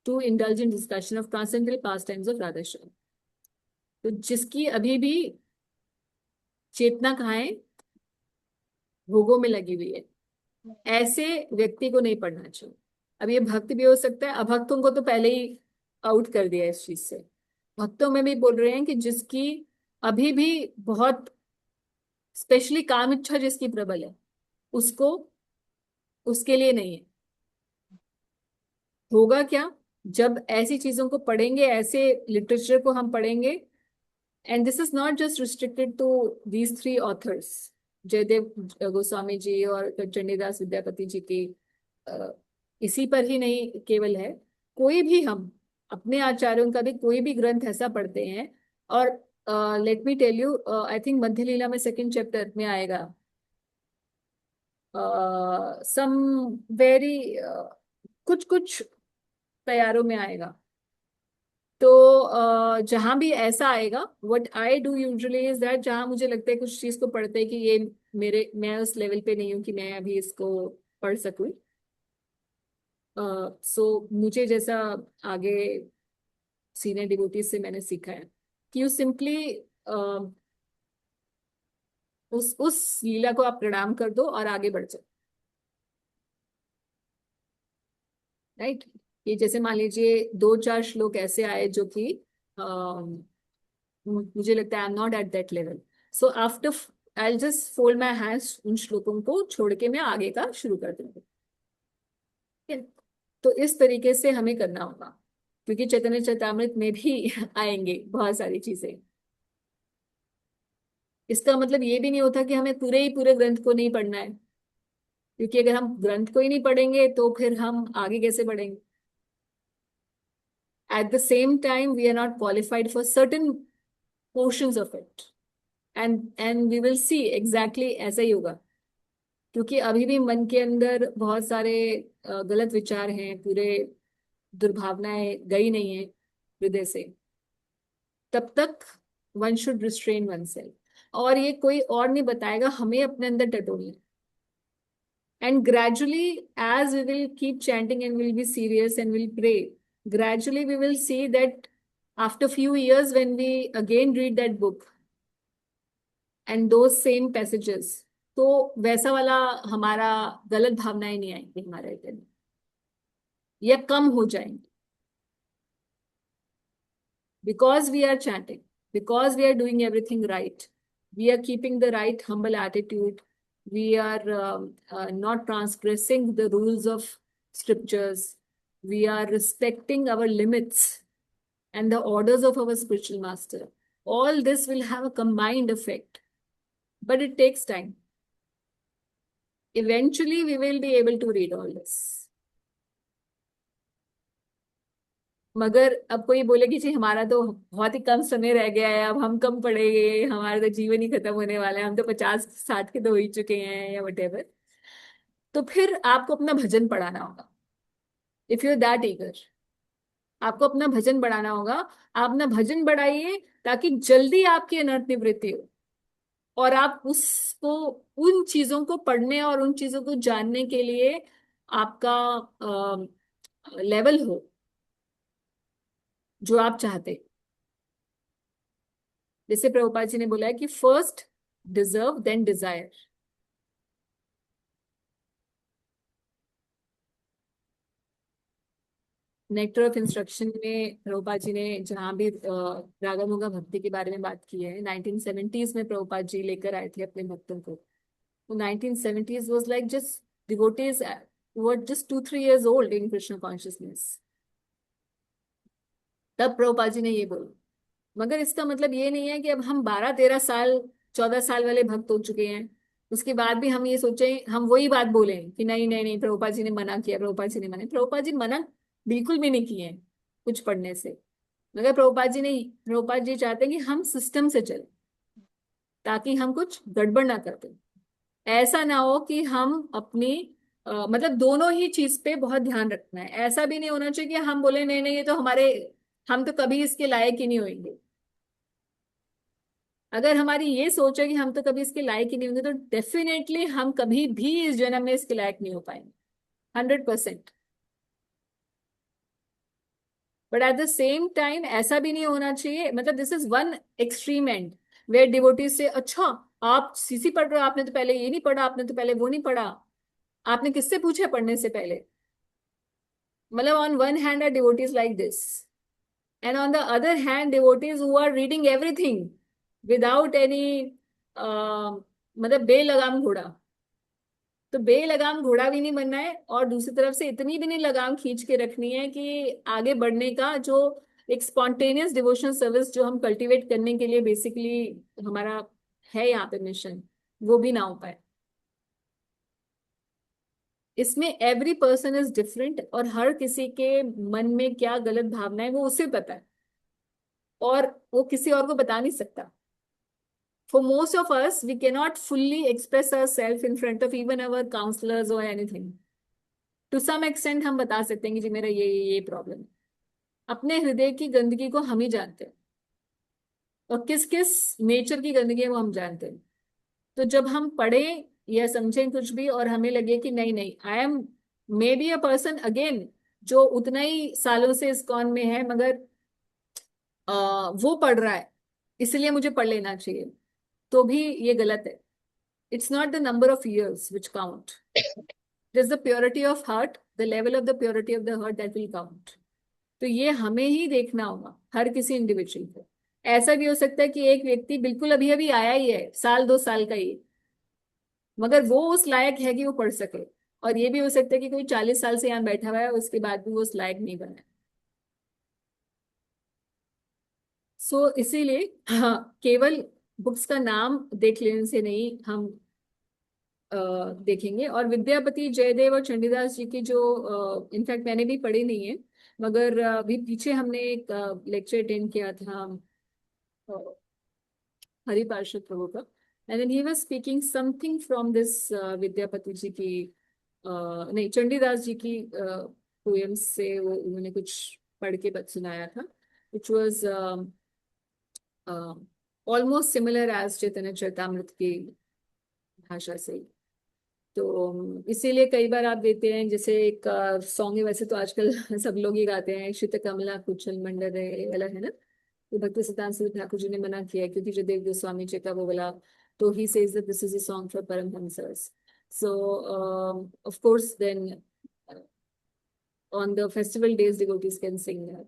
to indulge in discussion of transcendental pastimes of Radha Shyam. तो जिसकी अभी भी चेतना कहाँ है, भोगों में लगी हुई है, ऐसे व्यक्ति को नहीं पढ़ना चाहिए. अब ये भक्त भी हो सकता है, अभक्तों को तो पहले ही आउट कर दिया इस चीज से. भक्तों में भी बोल रहे हैं कि जिसकी अभी भी बहुत स्पेशली काम इच्छा जिसकी प्रबल है, उसको, उसके लिए नहीं है. होगा क्या जब ऐसी चीजों को पढ़ेंगे, ऐसे लिटरेचर को हम पढ़ेंगे. And this is not just restricted to these three authors, Jayadev Goswami ji और चंडीदास विद्यापति जी की इसी पर ही नहीं केवल है. कोई भी हम अपने आचार्यों का भी कोई भी ग्रंथ ऐसा पढ़ते हैं, और let me tell you, I think Madhya Lila में 2nd चैप्टर में आएगा, सम वेरी कुछ तैयारों में आएगा. तो जहां भी ऐसा आएगा, what I do usually is that, जहां मुझे लगता है कुछ चीज को पढ़ते हैं कि ये मैं उस लेवल पे नहीं हूँ कि मैं अभी इसको पढ़ सकूं. सो मुझे जैसा आगे सीनियर डिवोटीज से मैंने सीखा है कि यू सिंपली उस लीला को आप प्रणाम कर दो और आगे बढ़ जाओ. राइट. ये जैसे मान लीजिए 2-4 श्लोक ऐसे आए जो कि मुझे लगता है आई am not at that level, so after I will just fold my hands, उन श्लोकों को छोड़ के मैं आगे का शुरू कर दूंगी. तो इस तरीके से हमें करना होगा, क्योंकि चैतन्य चरितामृत में भी आएंगे बहुत सारी चीजें. इसका मतलब ये भी नहीं होता कि हमें पूरे ग्रंथ को नहीं पढ़ना है, क्योंकि अगर हम ग्रंथ को ही नहीं पढ़ेंगे तो फिर हम आगे कैसे बढ़ेंगे. At the same time, we are not qualified for certain portions of it, and we will see exactly ऐसा ही होगा, क्योंकि अभी भी मन के अंदर बहुत सारे गलत विचार हैं, पूरे दुर्भावनाएं गई नहीं है हृदय से. तब तक one should restrain oneself, और ये कोई और नहीं बताएगा, हमें अपने अंदर टटोलना. And gradually, as we will keep chanting and we'll be serious and we'll pray, gradually we will see that after few years when we again read that book and those same passages, तो वैसा वाला हमारा गलत भावनाएं नहीं आएंगी हमारे हृदय में, या कम हो जाएंगी. Because we are chanting, because we are doing everything right, we are keeping the right humble attitude, we are not transgressing the rules of scriptures, we are respecting our limits and the orders of our spiritual master. All this will have a combined effect, but it takes time. Eventually, we will be able to read all this. मगर अब कोई बोले कि जी हमारा तो बहुत ही कम समय रह गया है, अब हम कम पढ़ेंगे, हमारा तो जीवन ही खत्म होने वाला है, हम तो 50-60 के तो हो ही चुके हैं या whatever, तो फिर आपको अपना भजन पढ़ाना होगा. इफ यू दैट ईगर, आपको अपना भजन बढ़ाना होगा. आप अपना भजन बढ़ाइए ताकि जल्दी आपकी अनर्थ निवृत्ति हो और आप उसको, उन चीजों को पढ़ने और उन चीजों को जानने के लिए आपका लेवल हो जो आप चाहते. जैसे प्रभुपाद जी ने बोला है कि first deserve then desire. Nectar of instruction में प्रभुपाद जी ने जहाँ भी रागानुगा भक्ति के बारे में बात की है, 1970s में प्रभुपाद जी लेकर आए थे अपने भक्तों को. तो 1970s was like just devotees were just 2-3 years old in Krishna consciousness. तब प्रभुपाद जी ने ये बोला. मगर इसका मतलब ये नहीं है कि अब हम 12-13 साल 14 साल वाले भक्त हो चुके हैं, उसके बाद भी हम ये सोचें, हम वही बात बोलें कि नहीं नहीं नहीं प्रभुपाद जी ने मना किया, प्रभुपाद जी ने मना. प्रभुपाद जी मना बिल्कुल भी नहीं किए हैं कुछ पढ़ने से. मगर प्रभुपाद जी चाहते हैं कि हम सिस्टम से चलें ताकि हम कुछ गड़बड़ ना करते. ऐसा ना हो कि हम अपनी मतलब दोनों ही चीज पे बहुत ध्यान रखना है. ऐसा भी नहीं होना चाहिए कि हम बोले नहीं नहीं ये तो हमारे, हम तो कभी इसके लायक ही नहीं होंगे. अगर हमारी ये सोच है कि हम तो कभी इसके लायक ही नहीं होंगे, तो डेफिनेटली हम कभी भी इस जन्म में इसके लायक नहीं हो पाएंगे 100%. But at the same time ऐसा भी नहीं होना चाहिए, मतलब this is one extreme and where devotees से, अच्छा आप सीसी पढ़ रहे हो, आपने तो पहले ये नहीं पढ़ा, आपने तो पहले वो नहीं पढ़ा, आपने किससे पूछा पढ़ने से पहले. मतलब on one hand are devotees like this, and on the other hand devotees who are reading everything without any मतलब बेलगाम घोड़ा. तो बेलगाम घोड़ा भी नहीं बनना है और दूसरी तरफ से इतनी भी नहीं लगाम खींच के रखनी है कि आगे बढ़ने का जो एक स्पॉन्टेनियस डिवोशनल सर्विस जो हम कल्टीवेट करने के लिए बेसिकली हमारा है यहाँ पे मिशन, वो भी ना हो पाए. इसमें एवरी पर्सन इज डिफरेंट और हर किसी के मन में क्या गलत भावना है वो उसे पता है और वो किसी और को बता नहीं सकता. For most of us, we cannot fully express ourselves in front of even our counselors or anything. To some extent हम बता सकते हैं कि जी मेरा ये प्रॉब्लम है. अपने हृदय की गंदगी को हम ही जानते हैं और किस किस नेचर की गंदगी है वो हम जानते हैं. तो जब हम पढ़ें या समझें कुछ भी और हमें लगे कि नहीं नहीं I M may be a person again जो उतना ही सालों से इस्कॉन में है, मगर वो पढ़ रहा है इसलिए मुझे पढ़ लेना चाहिए, तो भी ये गलत है. It's not the number of years which count. It is the purity of heart, the level of the purity of the heart that will count. तो ये हमें ही देखना होगा हर किसी इंडिविजुअल को. ऐसा भी हो सकता है कि एक व्यक्ति बिल्कुल अभी अभी आया ही है, 1-2 साल का ही, मगर वो उस लायक है कि वो पढ़ सके. और ये भी हो सकता है कि कोई 40 साल से यहाँ बैठा हुआ है, उसके बाद भी वो उस लायक नहीं बना. सो इसीलिए हाँ, केवल बुक्स का नाम देख लेने से नहीं हम देखेंगे. और विद्यापति जयदेव और चंडीदास जी की जो इनफैक्ट मैंने भी पढ़ी नहीं है, मगर अभी पीछे हमने एक लेक्चर अटेंड किया था हरि पार्षद प्रभु का, and then he was speaking something from this Vidyapati ji की नहीं चंडीदास जी की पोएम्स से वो उन्होंने कुछ पढ़ के सुनाया था, which was almost similar as Chaitanya Charitamrita की भाषा से. तो इसीलिए कई बार आप देते हैं, जैसे एक सॉन्ग है, वैसे तो आजकल सब लोग ही गाते हैं, श्रित कमला कुचल मंडल वाला है ना, तो भक्ति सिद्धांत सिंह ठाकुर जी ने मना किया क्योंकि जो देव गोस्वामी जी का वो बोला, तो he says that this is a song for paramahamsas. So of course then on the festival days devotees can sing that.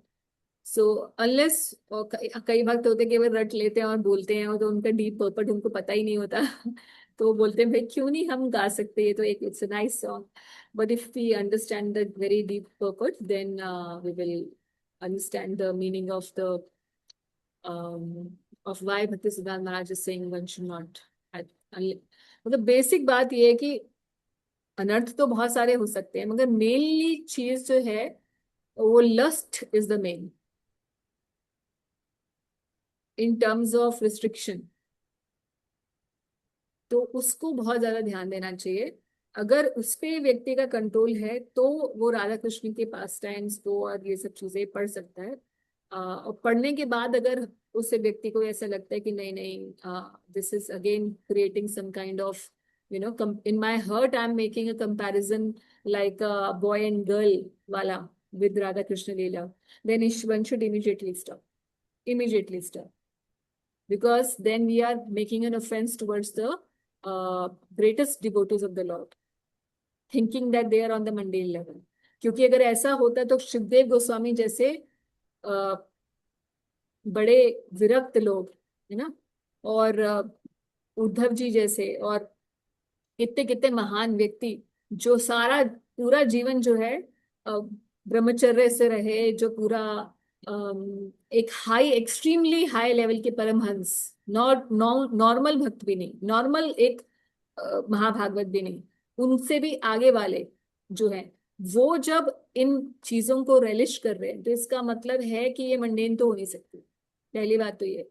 So unless कई भक्त होते केवल रट लेते हैं और बोलते हैं और तो उनका डीप पर्पट उनको पता ही नहीं होता तो वो बोलते हैं भाई क्यों नहीं हम गा सकते, ये तो एक it's a nice song, but if we understand the very deep purport then we will understand the meaning of the of why Bhaktisiddhanta Maharaj is saying one should not. मतलब बेसिक बात ये है कि अनर्थ तो बहुत सारे हो सकते हैं, मगर मेनली चीज जो है वो lust is the main in terms of restriction. तो उसको बहुत ज्यादा ध्यान देना चाहिए। अगर उस पे व्यक्ति का कंट्रोल है तो वो राधा कृष्ण के पास टाइम्स को और ये सब चीजें पढ़ सकता है। और पढ़ने के बाद अगर उसे व्यक्ति को ऐसा लगता है कि नहीं नहीं, this is again creating some kind of in my heart I'm making a comparison like a boy and girl wala with Radha Krishna Leela, then one should immediately stop, because then we are making an offense towards the greatest devotees of the Lord, thinking that they are on the mundane level। क्योंकि अगर ऐसा होता तो शिवदेव गोस्वामी जैसे बड़े विरक्त लोग, है ना, और उद्धव जी जैसे और कितने कितने महान व्यक्ति जो सारा पूरा जीवन जो है ब्रह्मचर्य से रहे, जो पूरा एक हाई एक्सट्रीमली हाई लेवल के परमहंस, नॉर्मल भक्त भी नहीं, नॉर्मल एक महाभागवत भी नहीं, उनसे भी आगे वाले जो हैं, वो जब इन चीजों को रेलिश कर रहे हैं तो इसका मतलब है कि ये मंडेन तो हो नहीं सकती। पहली बात तो ये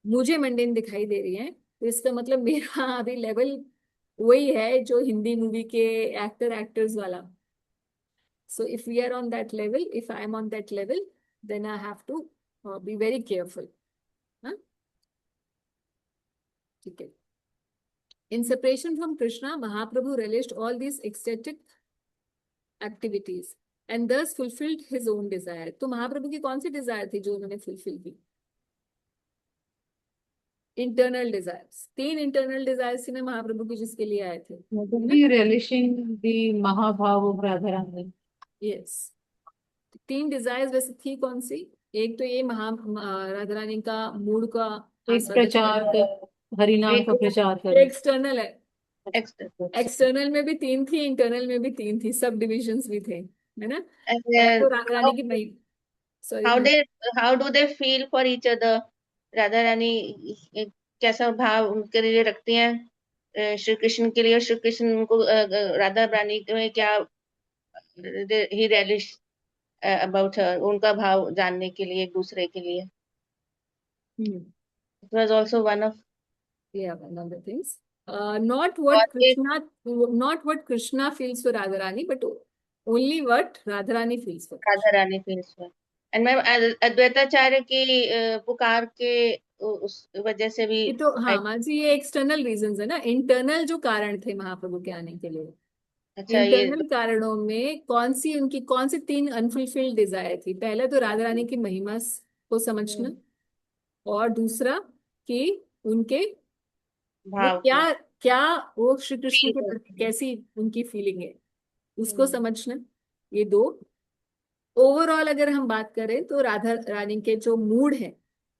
मुझे मंडेन दिखाई दे रही है, तो इसका मतलब मेरा अभी लेवल वही है जो हिंदी मूवी के एक्टर्स वाला। So if we are on that level, if I am on that level, then I have to be very careful. ठीक है। In separation from Krishna, Mahaprabhu relished all these ecstatic activities and thus fulfilled his own desire। तो महाप्रभु की कौन सी Dzire थी जो उन्होंने fulfil की? Internal desires. 3 internal desires ने महाप्रभु की जिसके लिए आए थे। relishing the महाभाव of Radha Rani. Yes, 3 desires वैसे थी कौन सी? एक तो ये राधा रानी का मूड का एक प्रचार हरिनाम का प्रचार कर, एक्सटर्नल है। एक्सटर्नल में भी 3 थी, इंटरनल में भी 3 थी, सब डिविजन्स भी थे, है ना। तो राधा रानी की मई how do they feel for each other? Radha Rani कैसा भाव उनके लिए रखती हैं श्री कृष्ण के लिए, और श्री कृष्ण उनको राधा रानी में क्या ही relish about her, उनका भाव जानने के लिए एक दूसरे के लिए। It was also one of the things, not what Krishna feels for Radharani, but only what Radharani feels for Krishna। Radha Rani feels for। And ma'am Advaitacharya की पुकार के उस वजह से भी ये तो हाँ मानसी, ये एक्सटर्नल रीजंस है ना। इंटरनल जो कारण थे महाप्रभु के आने के लिए, अच्छा, ये इंटरनल कारणों में कौन सी 3 अनफुलफिल्ड डिजायर थी? पहला तो राधा रानी की महिमा को समझना, और दूसरा कि उनके भाव क्या वो श्री कृष्ण के प्रति कैसी उनकी फीलिंग है उसको समझना। ये 2। ओवरऑल अगर हम बात करें तो राधा रानी के जो मूड है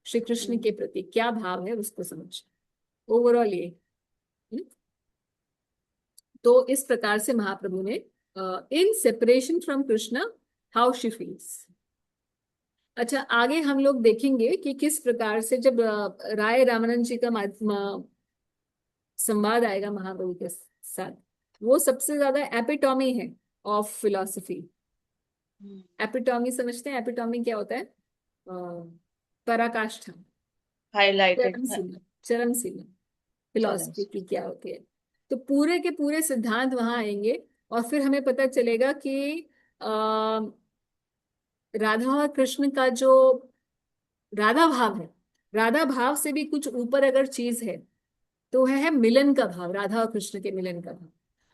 श्री कृष्ण के प्रति क्या भाव है उसको समझना, ओवरऑल ये। तो इस प्रकार से महाप्रभु ने इन separation from Krishna how she feels. अच्छा, आगे हम लोग देखेंगे कि किस प्रकार से जब राय रामानंद जी का संवाद आएगा महाप्रभु के साथ, वो सबसे ज्यादा एपिटॉमी है ऑफ फिलॉसफी। एपिटॉमी समझते हैं? एपिटॉमी क्या होता है? पराकाष्ठा, हाईलाइटेड, चरम सीमा फिलॉसफी की क्या होती है। तो पूरे के पूरे सिद्धांत वहां आएंगे और फिर हमें पता चलेगा कि राधा और कृष्ण का जो राधा भाव है, राधा भाव से भी कुछ ऊपर अगर चीज है तो है मिलन का भाव, राधा और कृष्ण के मिलन का भाव।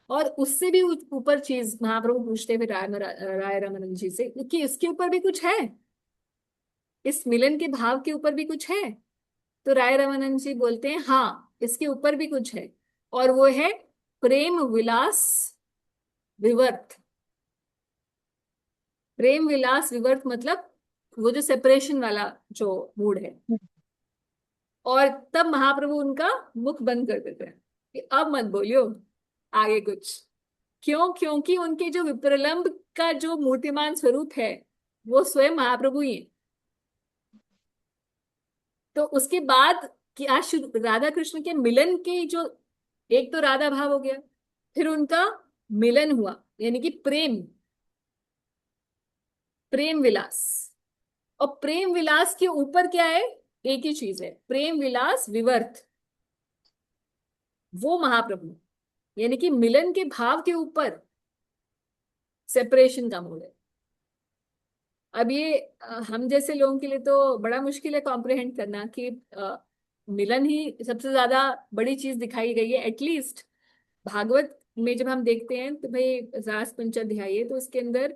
और उससे भी ऊपर चीज महाप्रभु पूछते हुए राय रामानंद जी से कि इसके ऊपर भी कुछ है, इस मिलन के भाव के ऊपर भी कुछ है? तो राय रामानंद जी बोलते हैं हाँ, इसके ऊपर भी कुछ है, और वो है प्रेम विलास विवर्त। प्रेम विलास विवर्त मतलब वो जो सेपरेशन वाला जो मूड है। और तब महाप्रभु उनका मुख बंद कर देते हैं कि अब मत बोलियो आगे कुछ। क्यों? क्योंकि उनके जो विप्रलंब का जो मूर्तिमान स्वरूप है वो स्वयं महाप्रभु ही है। तो उसके बाद क्या राधा कृष्ण के मिलन के जो, एक तो राधा भाव हो गया, फिर उनका मिलन हुआ, यानी कि प्रेम, प्रेम विलास। और प्रेम विलास के ऊपर क्या है, एक ही चीज है, प्रेम विलास विवर्त, वो महाप्रभु, यानी कि मिलन के भाव के ऊपर सेपरेशन का मूल है। अब ये हम जैसे लोगों के लिए तो बड़ा मुश्किल है कॉम्प्रिहेंड करना कि मिलन ही सबसे ज्यादा बड़ी चीज दिखाई गई है। एटलीस्ट भागवत में जब हम देखते हैं तो भाई रास पंचाध्याय है, तो उसके अंदर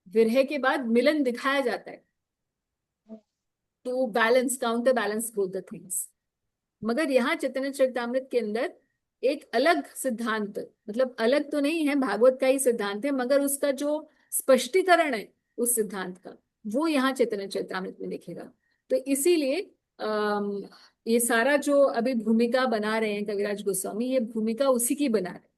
विरह के बाद मिलन दिखाया जाता है, to balance, counter balance both the things. मगर यहाँ चैतन्य चरितामृत के अंदर एक अलग सिद्धांत, मतलब अलग तो नहीं है, भागवत का ही सिद्धांत है, मगर उसका जो स्पष्टीकरण है उस सिद्धांत का, वो यहाँ चैतन्य चरितामृत में दिखेगा। तो इसीलिए ये सारा जो अभी भूमिका बना रहे हैं कविराज गोस्वामी, ये भूमिका उसी की बना रहे हैं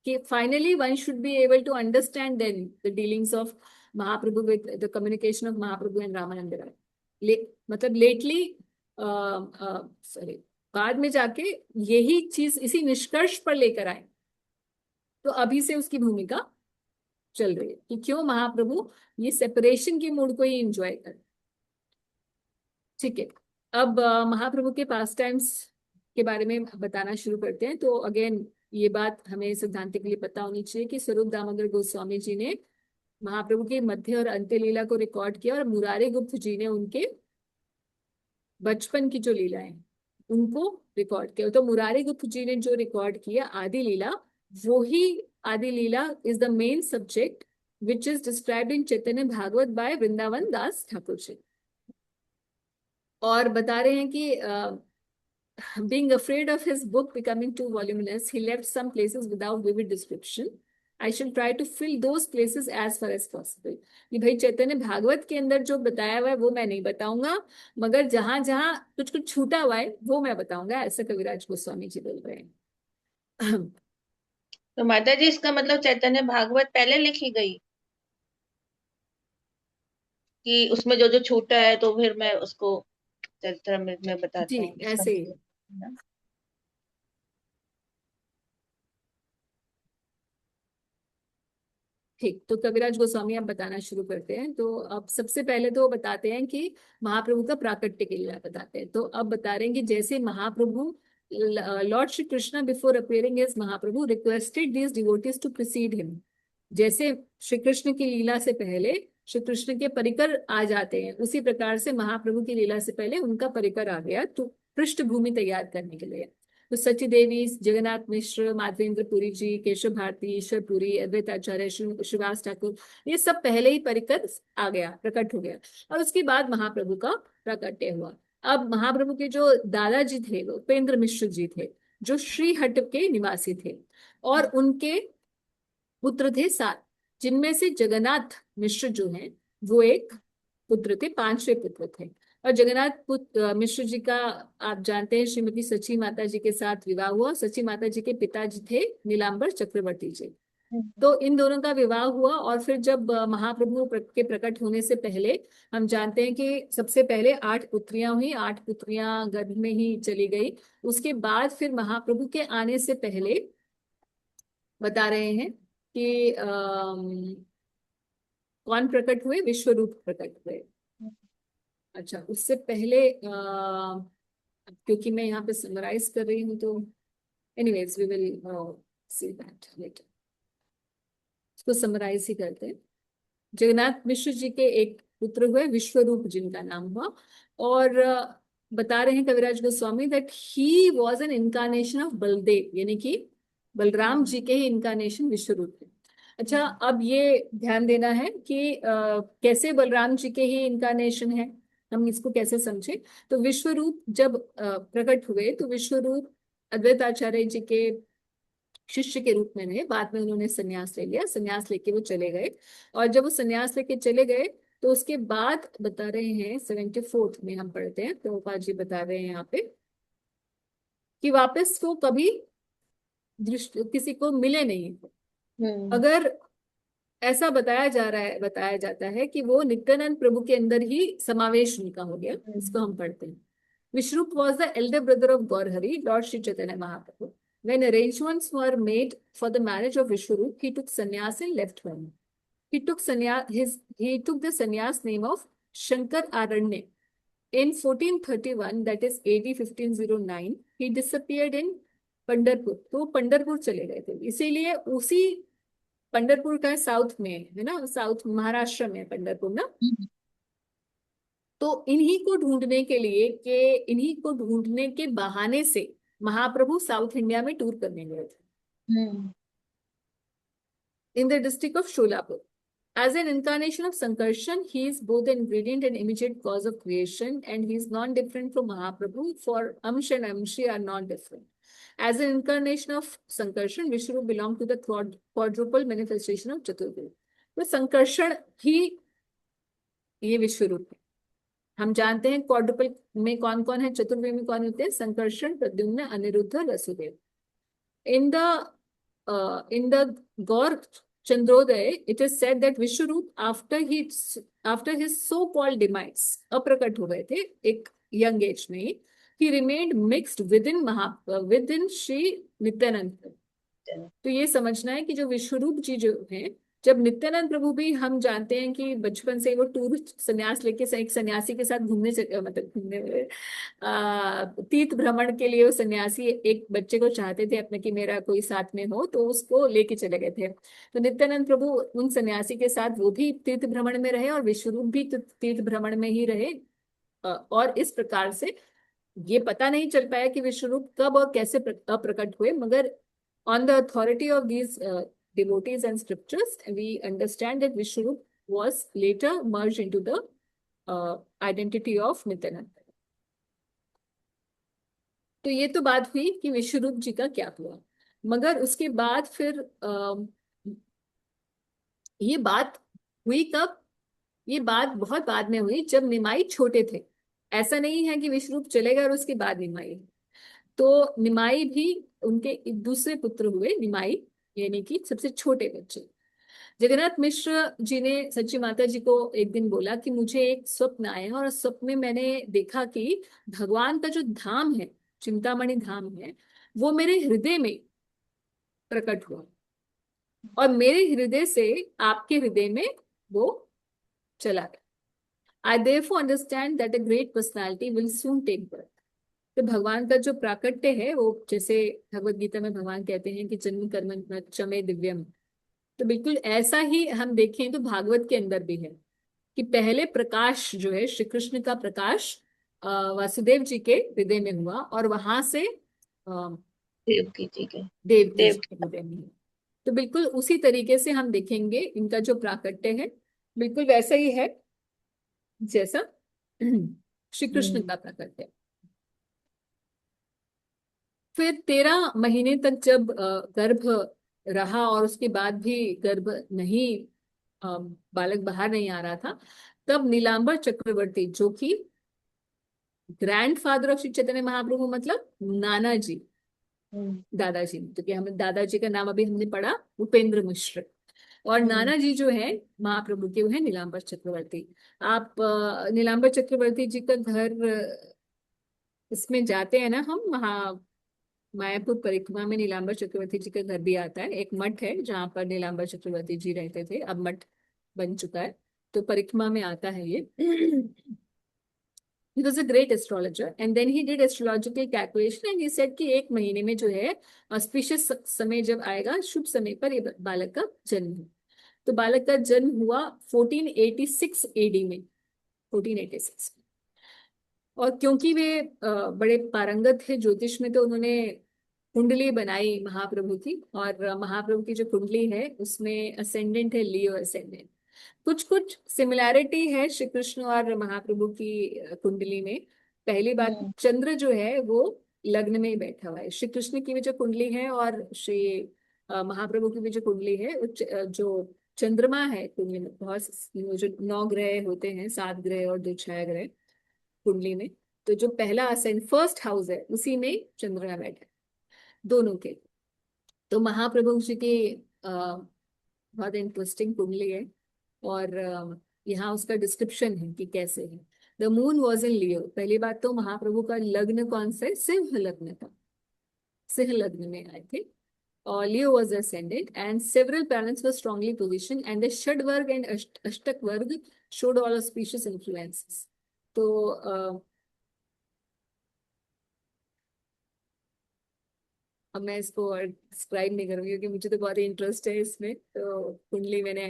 कि finally one should be able to understand then the dealings of Mahaprabhu with the communication of Mahaprabhu and Ramananda Raya. मतलब लेटली, सॉरी, बाद में जाके यही चीज इसी निष्कर्ष पर लेकर आए। तो अभी से उसकी भूमिका चल रही है कि क्यों महाप्रभु ये सेपरेशन की मूड को ही एंजॉय कर। ठीक है, अब महाप्रभु के पास टाइम्स के बारे में बताना शुरू करते हैं। तो अगेन ये बात हमें सिद्धांत के लिए पता होनी चाहिए कि स्वरूप दामोदर गोस्वामी जी ने महाप्रभु के मध्य और अंत्य लीला को रिकॉर्ड किया, और मुरारी गुप्त जी ने उनके बचपन की जो लीला है उनको रिकॉर्ड किया। तो मुरारी गुप्त जी ने जो रिकॉर्ड किया आदि लीला, वो ही Adi Lila is the main subject which is described in Chaitanya Bhagavat by Vrindavan Das Thakur ji. और बता रहे हैं कि being afraid of his book becoming too voluminous, he left some places without vivid description. I shall try to fill those places as far as possible. कि भाई चैतन्य भागवत के अंदर जो बताया हुआ है वो मैं नहीं बताऊंगा, मगर जहां जहां कुछ कुछ छूटा हुआ है वो मैं बताऊंगा, ऐसा कविराज गोस्वामी जी बोल रहे हैं। तो माता जी इसका मतलब चैतन्य भागवत पहले लिखी गई कि उसमें जो जो छूटा है तो फिर मैं उसको चरित्रामृत में बताता जी हूँ, इसका ऐसे ही। मतलब है ना? ठीक, तो कविराज गोस्वामी अब बताना शुरू करते हैं। तो अब सबसे पहले तो बताते हैं कि महाप्रभु का प्राकट्य के लिए बताते हैं। तो अब बता रहे हैं कि जैसे Mahaprabhu, lord Shri Krishna before appearing as Mahaprabhu requested these devotees to precede him. जैसे श्री कृष्ण की लीला से पहले श्री कृष्ण के परिकर आ जाते हैं, उसी प्रकार से महाप्रभु की लीला से पहले उनका परिकर आ गया, तो पृष्ठभूमि तैयार करने के लिए। तो सची देवी, जगन्नाथ मिश्र, माधवेंद्र पुरी जी, केशव भारती, ईश्वर पुरी, अद्वैत आचार्य, श्रीवास ठाकुर, ये सब पहले ही परिकर आ गया, प्रकट हो गया, और उसके बाद महाप्रभु का प्राकट्य हुआ। अब महाप्रभु के जो दादाजी थे वो उपेंद्र मिश्र जी थे, जो श्रीहट्ट के निवासी थे, और उनके पुत्र थे 7, जिनमें से जगन्नाथ मिश्र जो हैं वो एक पुत्र थे, 5वें पुत्र थे। और जगन्नाथ मिश्र जी का आप जानते हैं श्रीमती सची माता जी के साथ विवाह हुआ। सची माता जी के पिताजी थे नीलांबर चक्रवर्ती जी। तो इन दोनों का विवाह हुआ, और फिर जब महाप्रभु के प्रकट होने से पहले हम जानते हैं कि सबसे पहले 8 पुत्रियां हुई, 8 पुत्रियां गर्भ में ही चली गई। उसके बाद फिर महाप्रभु के आने से पहले बता रहे हैं कि कौन प्रकट हुए, विश्वरूप प्रकट हुए। अच्छा, उससे पहले क्योंकि मैं यहाँ पे समराइज कर रही हूँ, तो anyways we will see that later. इसको समराइज ही करते हैं। जगन्नाथ मिश्र जी के एक पुत्र हुए विश्वरूप, जिनका नाम हुआ, और बता रहे हैं Kaviraj Goswami that he was an incarnation of Baladev, यानी कि बलराम जी के ही इनकारनेशन विश्वरूप है। अच्छा, अब ये ध्यान देना है कि कैसे बलराम जी के ही इनकारनेशन है, हम इसको कैसे समझे। तो विश्वरूप जब प्रकट हुए तो विश्वरूप अद्वैत आचार्य जी के शिष्य के रूप में रहे। बाद में उन्होंने संन्यास ले लिया, संन्यास लेके वो चले गए, और जब वो संन्यास लेके चले गए तो उसके बाद बता रहे हैं 74 में हम पढ़ते हैं, प्रभुपाद जी बता रहे हैं यहाँ पे कि वापस वो कभी किसी को मिले नहीं। अगर ऐसा बताया जाता है कि वो नित्यानंद प्रभु के अंदर ही समावेश उनका हो गया। इसको हम पढ़ते हैं। Vishrup was the elder brother of Gaurhari, Lord Sri Chaitanya Mahaprabhu. When arrangements were made for the marriage of Vishwarup, he took sannyas and left home. He took the sannyas name of Shankar Aranya. In 1431, that is AD 1509, he disappeared in Pandharpur. तो पंडरपुर चले गए थे, इसीलिए उसी पंडरपुर का south में है ना, साउथ महाराष्ट्र में पंडरपुर ना। तो इन्हीं को ढूंढने के बहाने से महाप्रभु साउथ इंडिया में टूर करने गए थे। In the district of Sholapur. As an incarnation of Sankarshan, he is both an ingredient and immediate cause of creation, and he is non-different from Mahaprabhu, for Amsh and Amshi are not different. As an incarnation of Sankarshan, Vishnu belonged to the quadruple manifestation of Chaturved. तो संकर्षण ही ये विश्वरूप है। हम जानते हैं quadruple में कौन कौन है, चतुर्वेद में कौन होते हैं, Sankarshan, Pradyumna, Anirudh, Vasudev. In the Gaur Chandroday, it is said that Vishwarup, after his so-called demise, अप्रकट हो गए थे एक young age में, he remained mixed within Shri Nityanand। तो ये समझना है कि जो विश्वरूप जी जो हैं, जब नित्यानंद प्रभु भी हम जानते हैं कि बचपन से वो टूर संन्यास लेके एक सन्यासी के साथ घूमने तीर्थ भ्रमण के लिए वो सन्यासी एक बच्चे को चाहते थे अपने कि मेरा कोई साथ में हो, तो उसको लेके चले गए थे। तो नित्यानंद प्रभु उन सन्यासी के साथ वो भी तीर्थ भ्रमण में रहे और विश्वरूप भी तीर्थ भ्रमण में ही रहे। और इस प्रकार से ये पता नहीं चल पाया कि विश्वरूप कब और कैसे अप्रकट हुए, मगर on the authority of these devotees and scriptures, we understand that Vishwarup was later merged into the identity of Nityananda। तो ये तो बात हुई कि विश्वरूप जी का क्या हुआ, मगर उसके बाद फिर ये बात हुई कब? ये बात बहुत बाद में हुई, जब निमाई छोटे थे। ऐसा नहीं है कि विश्वरूप चले गए और उसके बाद निमाई। तो निमाई भी उनके दूसरे पुत्र हुए, निमाई यानी कि सबसे छोटे बच्चे। जगन्नाथ मिश्र जी ने सच्ची माता जी को एक दिन बोला कि मुझे एक स्वप्न आया और स्वप्न में मैंने देखा कि भगवान का जो धाम है, चिंतामणि धाम है, वो मेरे हृदय में प्रकट हुआ और मेरे हृदय से आपके हृदय में वो चला गया। I therefore understand that a great personality will soon take birth। तो भगवान का जो प्राकट्य है वो, जैसे भगवत गीता में भगवान कहते हैं कि जन्म कर्म चमे दिव्यम, तो बिल्कुल ऐसा ही हम देखें तो भागवत के अंदर भी है कि पहले प्रकाश जो है श्री कृष्ण का प्रकाश वासुदेव जी के हृदय में हुआ और वहां से देवकी जी के हृदय में हुआ। तो बिल्कुल उसी तरीके से हम देखेंगे इनका जो प्राकट्य है, बिल्कुल वैसा ही है जैसा श्री कृष्ण का प्राकट्य। फिर 13 महीने तक जब गर्भ रहा और उसके बाद भी गर्भ नहीं, बालक बाहर नहीं आ रहा था, तब नीलांबर चक्रवर्ती, जो कि ग्रैंडफादर ऑफ श्री चैतन्य महाप्रभु, मतलब नाना जी, दादाजी, तो कि हमें दादाजी का नाम अभी हमने पढ़ा उपेंद्र मिश्र, और नाना जी जो है महाप्रभु के वो है नीलांबर चक्रवर्ती। आप नीलांबर चक्रवर्ती जी का घर इसमें जाते हैं ना हम, वहाँ मायापुर परिक्रमा में नीलांबर चक्रवर्ती जी का घर भी आता है। एक मठ है जहाँ पर नीलांबर चक्रवर्ती जी रहते थे, अब मठ बन चुका है, तो परिक्रमा में आता है ये। He was a great astrologer and then he did astrological calculation and he said कि एक महीने में जो है auspicious समय जब आएगा, शुभ समय पर ये बालक का जन्म है। तो बालक का जन्म हुआ 1486 AD में, 1486। और क्योंकि वे बड़े पारंगत थे ज्योतिष में, तो उन्होंने कुंडली बनाई महाप्रभु की, और महाप्रभु की जो कुंडली है उसमें असेंडेंट है लियो असेंडेंट। कुछ कुछ सिमिलैरिटी है श्री कृष्ण और महाप्रभु की कुंडली में। पहली बात, चंद्र जो है वो लग्न में ही बैठा हुआ है। श्री कृष्ण की भी जो कुंडली है और श्री महाप्रभु की भी जो कुंडली है, जो चंद्रमा है कुंडली में, बहुत जो 9 ग्रह होते हैं, 7 ग्रह और 2 छाया ग्रह कुंडली में, तो जो पहला असेंड फर्स्ट हाउस है उसी में चंद्रमा बैठा है दोनों के। तो महाप्रभु जी की बहुत इंटरेस्टिंग कुंडली है। और यहाँ उसका डिस्क्रिप्शन है कि कैसे है। द मून वॉज इन लियो। पहली बात तो महाप्रभु का लग्न कौन सा है? सिंह लग्न था, सिंह लग्न में आए थे। और Leo was ascendant, and several planets were strongly positioned, and the Shadvarg and Ashtak Varg showed all auspicious influences. तो अब मैं इसको डिस्क्राइब नहीं करूंगी क्योंकि मुझे तो बहुत ही इंटरेस्ट है इसमें। तो कुंडली मैंने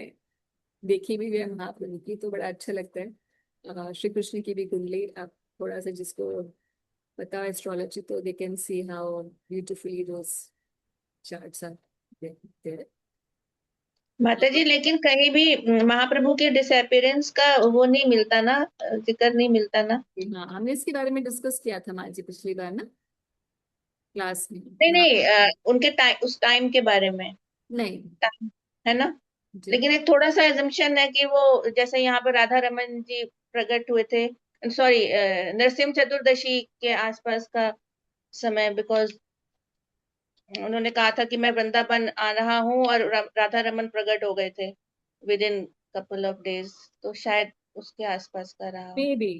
देखी भी है महाप्रभु की, तो बड़ा अच्छा लगता है। श्री कृष्ण की भी कुंडली, आप थोड़ा सा जिसको पता है एस्ट्रोलॉजी, तो they can see how beautifully those charts are there. माता जी, लेकिन कहीं भी महाप्रभु के डिसअपियरेंस का वो नहीं मिलता ना, जिक्र नहीं मिलता ना। हाँ, हमने इसके बारे में डिस्कस किया था माँ जी पिछली बार ना, क्लास में। नहीं हाँ, नहीं, उनके टाइम, उस टाइम के बारे में नहीं है ना। जी, लेकिन एक थोड़ा सा एजम्पशन है कि वो जैसे यहाँ पर राधा रमन जी प्रकट हुए थे, सॉरी, नरसिंह चतुर्दशी के आसपास का समय, बिकॉज उन्होंने कहा था कि मैं वृंदावन आ रहा हूँ, और राधा रमन प्रकट हो गए थे with in couple of days. तो शायद उसके आसपास का रहा हो, मे बी।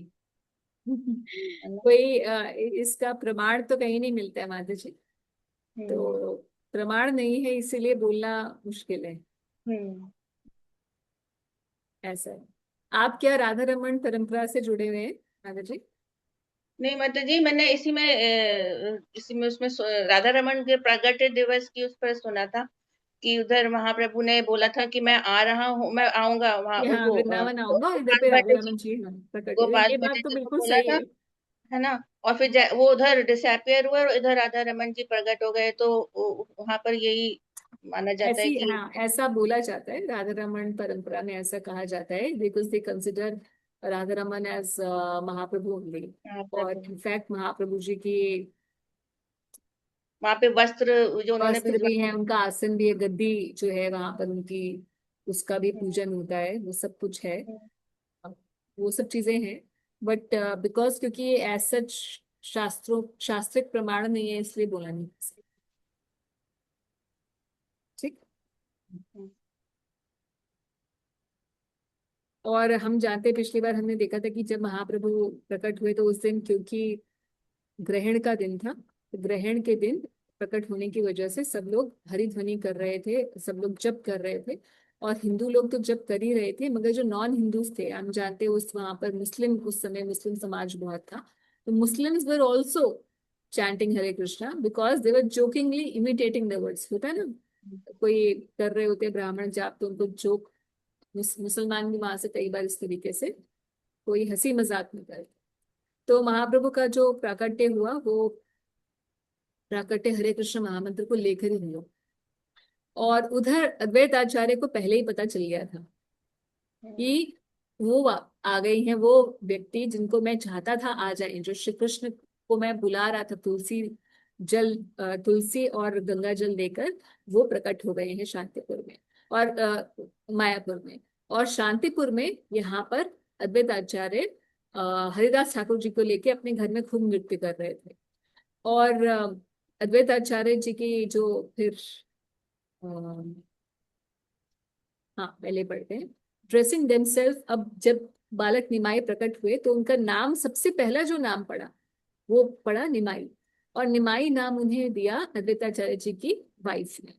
है ना। कोई इसका प्रमाण तो कहीं नहीं मिलता है माता जी। हम्म। तो प्रमाण नहीं है, इसीलिए बोलना मुश्किल है। हम्म। ऐसा है। आप क्या राधा रमन परंपरा से जुड़े हुए हैं माता जी? नहीं माता जी, मैंने इसी में उसमें राधा रमन के प्रागट्य दिवस की उस पर सुना था कि उधर महाप्रभु ने बोला था कि मैं आ रहा हूँ, मैं आऊंगा वहां, यहाँ वो वृंदावन आऊंगा और इधर गोपाल पे राधा भट्ट जी, रमन जी, हाँ, प्रकट हुए। गोपाल ये भट्ट बात तो जी को बिल्कुल बोला सही था, है ना। और फिर वो उधर डिसअपियर हुए और इधर राधा रमन जी प्रकट हो गए, तो वहां पर यही माना है। जाता है ऐसी, कि हाँ, ऐसा बोला जाता है, राधा रमन परंपरा में ऐसा कहा जाता है, because they consider Radha Raman as Mahaprabhu only. और महाप्रभु इनफैक्ट महाप्रभु जी की वहां पे वस्त्र जो उन्होंने वस्त्र भी भिजवाए। है, उनका आसन भी है, गद्दी जो है वहां पर उनकी, उसका भी पूजन होता है, वो सब कुछ है। वो सब चीजें हैं। बट बिकॉज क्योंकि ये एज सच शास्त्रिक प्रमाण नहीं है, इसलिए बोला नहीं जा सकता। ठीक। और हम जानते हैं, पिछली बार हमने देखा था कि जब महाप्रभु प्रकट हुए तो उस दिन, क्योंकि ग्रहण का दिन था, तो ग्रहण के दिन प्रकट होने की वजह से सब लोग हरि ध्वनि कर रहे थे, सब लोग जप कर रहे थे। और हिंदू लोग तो जप कर ही रहे थे, मगर जो नॉन हिंदूज थे, हम जानते हैं उस वहां पर मुस्लिम, उस समय मुस्लिम समाज बहुत था, तो Muslims were also chanting Hare Krishna, because they were jokingly imitating the words. होता है ना, कोई कर रहे होते हैं ब्राह्मण जाप, तो उनको जोक, मुसलमान भी वहां से कई बार इस तरीके से कोई हंसी मजाक में करे। तो महाप्रभु का जो प्राकट्य हुआ, वो प्राकट्य हरे कृष्ण महामंत्र को लेकर ही हुआ। और उधर अद्वैत आचार्य को पहले ही पता चल गया था कि वो आ गई हैं, वो व्यक्ति जिनको मैं चाहता था आ जाए, जो श्री कृष्ण को मैं बुला रहा था, तुलसी और गंगा जल देकर, वो प्रकट हो गए हैं शांतिपुर में, और मायापुर में। और शांतिपुर में यहाँ पर अद्वैत आचार्य हरिदास ठाकुर जी को लेके अपने घर में खूब नृत्य कर रहे थे। और अद्वैत आचार्य जी की जो फिर हाँ, पहले पढ़ते हैं। ड्रेसिंग देमसेल्फ, अब जब बालक निमाई प्रकट हुए तो उनका नाम, सबसे पहला जो नाम पड़ा वो पड़ा निमाई। और निमाई नाम उन्हें दिया अद्वैताचार्य जी की वाइफ ने।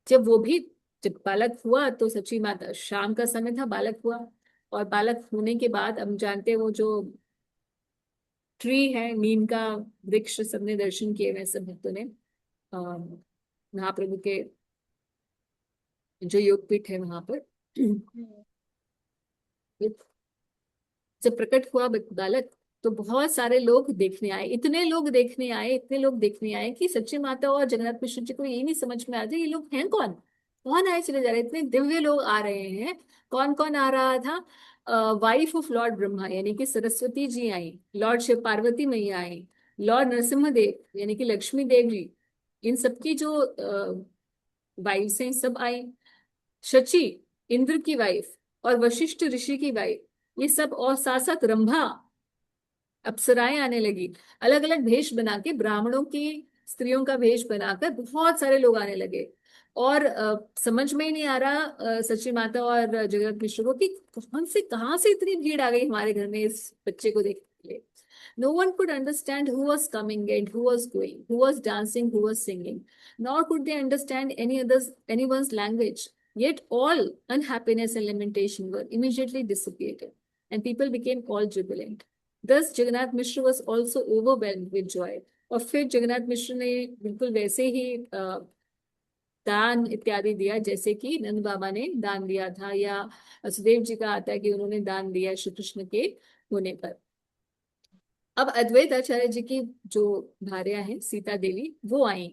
जब वो भी, जब बालक हुआ तो सच्ची माता, शाम का समय था, बालक हुआ। और बालक होने के बाद हम जानते हैं वो जो ट्री है, नीम का वृक्ष, सबने दर्शन किए हुए सब भक्तों ने, महाप्रभु के जो योगपीठ है वहां पर। जब प्रकट हुआ बालक, तो बहुत सारे लोग देखने आए, इतने लोग देखने आए, इतने लोग देखने आए कि सच्ची माता और जगन्नाथ मिश्र जी को ये नहीं समझ में आता ये लोग हैं कौन, कौन आए चले जा रहे, इतने दिव्य लोग आ रहे हैं। कौन कौन आ रहा था? वाइफ ऑफ लॉर्ड ब्रह्मा यानी कि सरस्वती जी आई, लॉर्ड शिव पार्वती मैया आई, लॉर्ड नरसिम्हा देव यानी कि लक्ष्मी देव जी, इन सबकी जो वाइफ्स हैं सब आई। शची, इंद्र की वाइफ, और वशिष्ठ ऋषि की वाइफ, ये सब, और साथ साथ रंभा, अप्सराएं आने लगी, अलग अलग भेष बना के, ब्राह्मणों की स्त्रियों का भेष बनाकर बहुत सारे लोग आने लगे। और समझ में ही नहीं आ रहा सची माता और जगन्नाथ मिश्र को कि कहाँ से इतनी भीड़ आ गई हमारे घर में इस बच्चे को देखने के लिए. No one could understand who was coming and who was going, who was dancing, who was singing, nor could they understand anyone's language. Yet all unhappiness and lamentation were immediately dissipated, and people became all jubilant. Thus, Jagannath Mishra was also overwhelmed with joy. और फिर जगन्नाथ मिश्र ने बिल्कुल वैसे ही दान इत्यादि दिया जैसे कि नंद बाबा ने दान दिया था, या वसुदेव जी का आता है कि उन्होंने दान दिया श्री कृष्ण के होने पर. अब अद्वैत आचार्य जी की जो भार्या है सीता देवी वो आई,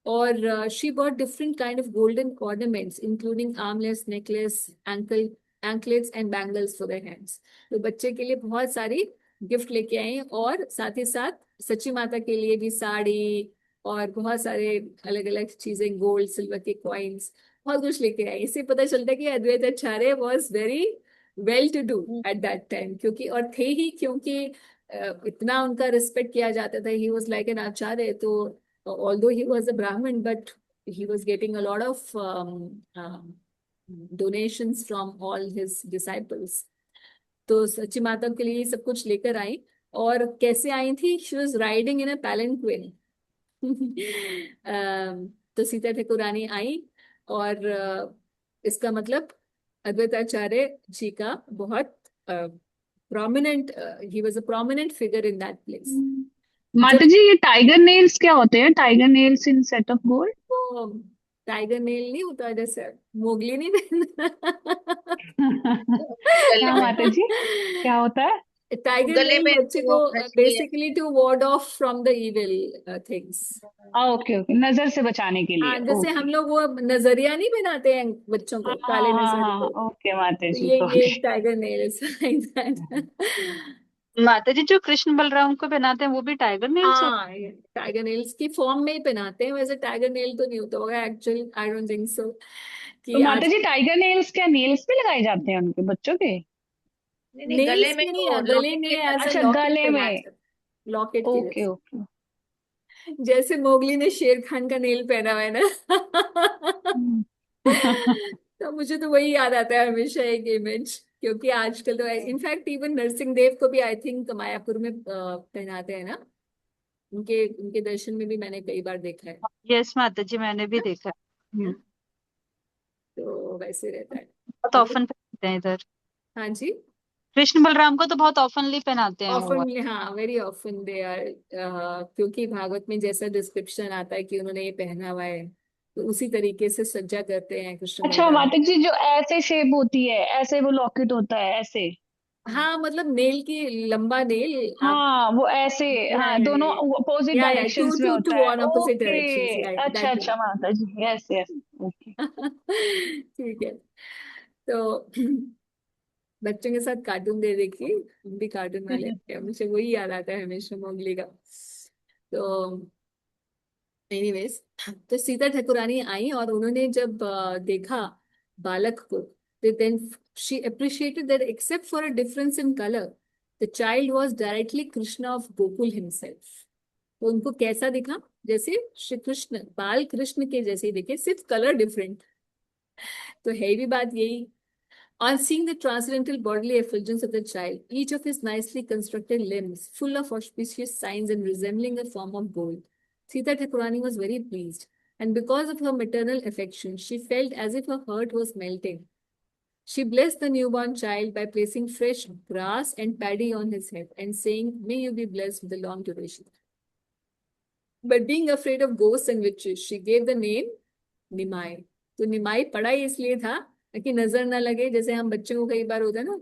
और she bought different kind of golden ornaments including armless necklace, anklets and bangles for their hands. तो बच्चे के लिए बहुत सारी गिफ्ट लेके आई, और साथ ही साथ सची माता के लिए भी साड़ी और बहुत सारे अलग अलग चीजें, गोल्ड सिल्वर के कॉइन्स, बहुत कुछ लेके आई. इससे पता चलता है कि Advaita Acharya was very well to do at that time, क्योंकि और थे ही, क्योंकि इतना उनका रिस्पेक्ट किया जाता था. ही वॉज लाइक एन आचार्य. तो although he was a Brahmin, but he was getting a lot of donations from all his disciples. तो सची माता के लिए सब कुछ लेकर आई. और कैसे आई थी? शी वॉज राइडिंग इन अ पैलेंक्विन. तो सीता ठाकुरानी आई, और इसका मतलब अद्वैताचार्य जी का बहुत prominent, he was a prominent figure in that place. माता जब जी ये टाइगर नेल्स क्या होते हैं? Tiger nails in set of gold? वो टाइगर नेल नहीं होता, जैसे मोगली नहीं पहनता. गले हाँ में माता जी, क्या होता है? टाइगर गले नेल में बच्चे को वो रचती है. Basically to ward off from the evil things. Okay okay, नजर से बचाने के हाँ, लिए. जैसे ओके. हम लोग वो नजरिया नहीं पहनाते हैं बच्चों हाँ को, काले हाँ हाँ हाँ, नजरिए. ओके माता तो जी, ये okay. Tiger nails like that. माता जी जो कृष्ण बलराम को पहनाते हैं वो भी टाइगर नेल्स होते हाँ, टाइगर नेल्स की फॉर्म में ही पहनाते हैं. वैसे टाइगर नेल तो नहीं होता होगा actually, I don't think so तो कि माता आज. जी टाइगर नेल्स क्या नेल्स पे लगाए जाते हैं उनके बच्चों के? नहीं नहीं, गले नेल्स में में नहीं वो है, गले लॉकेट में की एज अ अच्छा लॉकेट गले पहना में. जाता है, लॉकेट की ओके जैसे. ओके. जैसे मोगली ने शेर खान का नेल पहना हुआ है ना. हम्म. तो मुझे तो वही याद आता है हमेशा एक इमेज, क्योंकि आजकल तो इनफैक्ट इवन नरसिंह देव को भी आई थिंक मायापुर में पहनाते हैं ना. उनके उनके दर्शन में भी मैंने कई बार देखा है. यस माता जी, मैंने भी देखा है. है? तो वैसे रहता है. बहुत तो ऑफन पहनते हैं इधर. हाँ जी. कृष्ण बलराम को तो बहुत ऑफनली पहनाते हैं वो. ऑफन, हाँ, वेरी ऑफन दे आर. क्योंकि भागवत में जैसा डिस्क्रिप्शन आता है कि उन्होंने ये पहना हुआ है, तो उसी तरीके से सज्जा करते हैं कृष्ण अच्छा बलराम. माता जी, जो ऐसे शेप होती है, ऐसे वो लॉकेट होता है ऐसे? हाँ, मतलब नेल की लंबा नेल आप. हाँ वो ऐसे. हाँ दोनों अपोजिट या टू डायरेक्शंस में टू होता टू है. On opposite okay. Directions, right, अच्छा दैट वे. अच्छा माता जी, यस यस. ओके. ठीक है. तो बच्चों के साथ कार्टून दे देखिए, हम भी कार्टून वाले हैं. मुझे वही याद आता है हमेशा मोगली का. तो एनीवेज, तो सीता ठाकुरानी आई, और उन्होंने जब देखा बालक को, then she appreciated that except for a difference in color, the child was directly Krishna of Gokul himself. तो उनको कैसा दिखा? जैसे श्री कृष्ण, बाल कृष्ण के जैसे ही दिखे, सिर्फ कलर डिफरेंट. तो है भी बात यही. On seeing the transcendental bodily effulgence of the child, each of his nicely constructed limbs full of auspicious signs and resembling a form of gold, Sita Thakurani was very pleased, and because of her maternal affection, she felt as if her heart was melting. She blessed the newborn child by placing fresh grass and paddy on his head and saying, "May you be blessed with a long duration." But being afraid of ghosts and witches, she gave the name निमाई. तो निमाई पड़ा ही इसलिए था कि नजर ना लगे. जैसे हम बच्चों को कई बार होता है ना,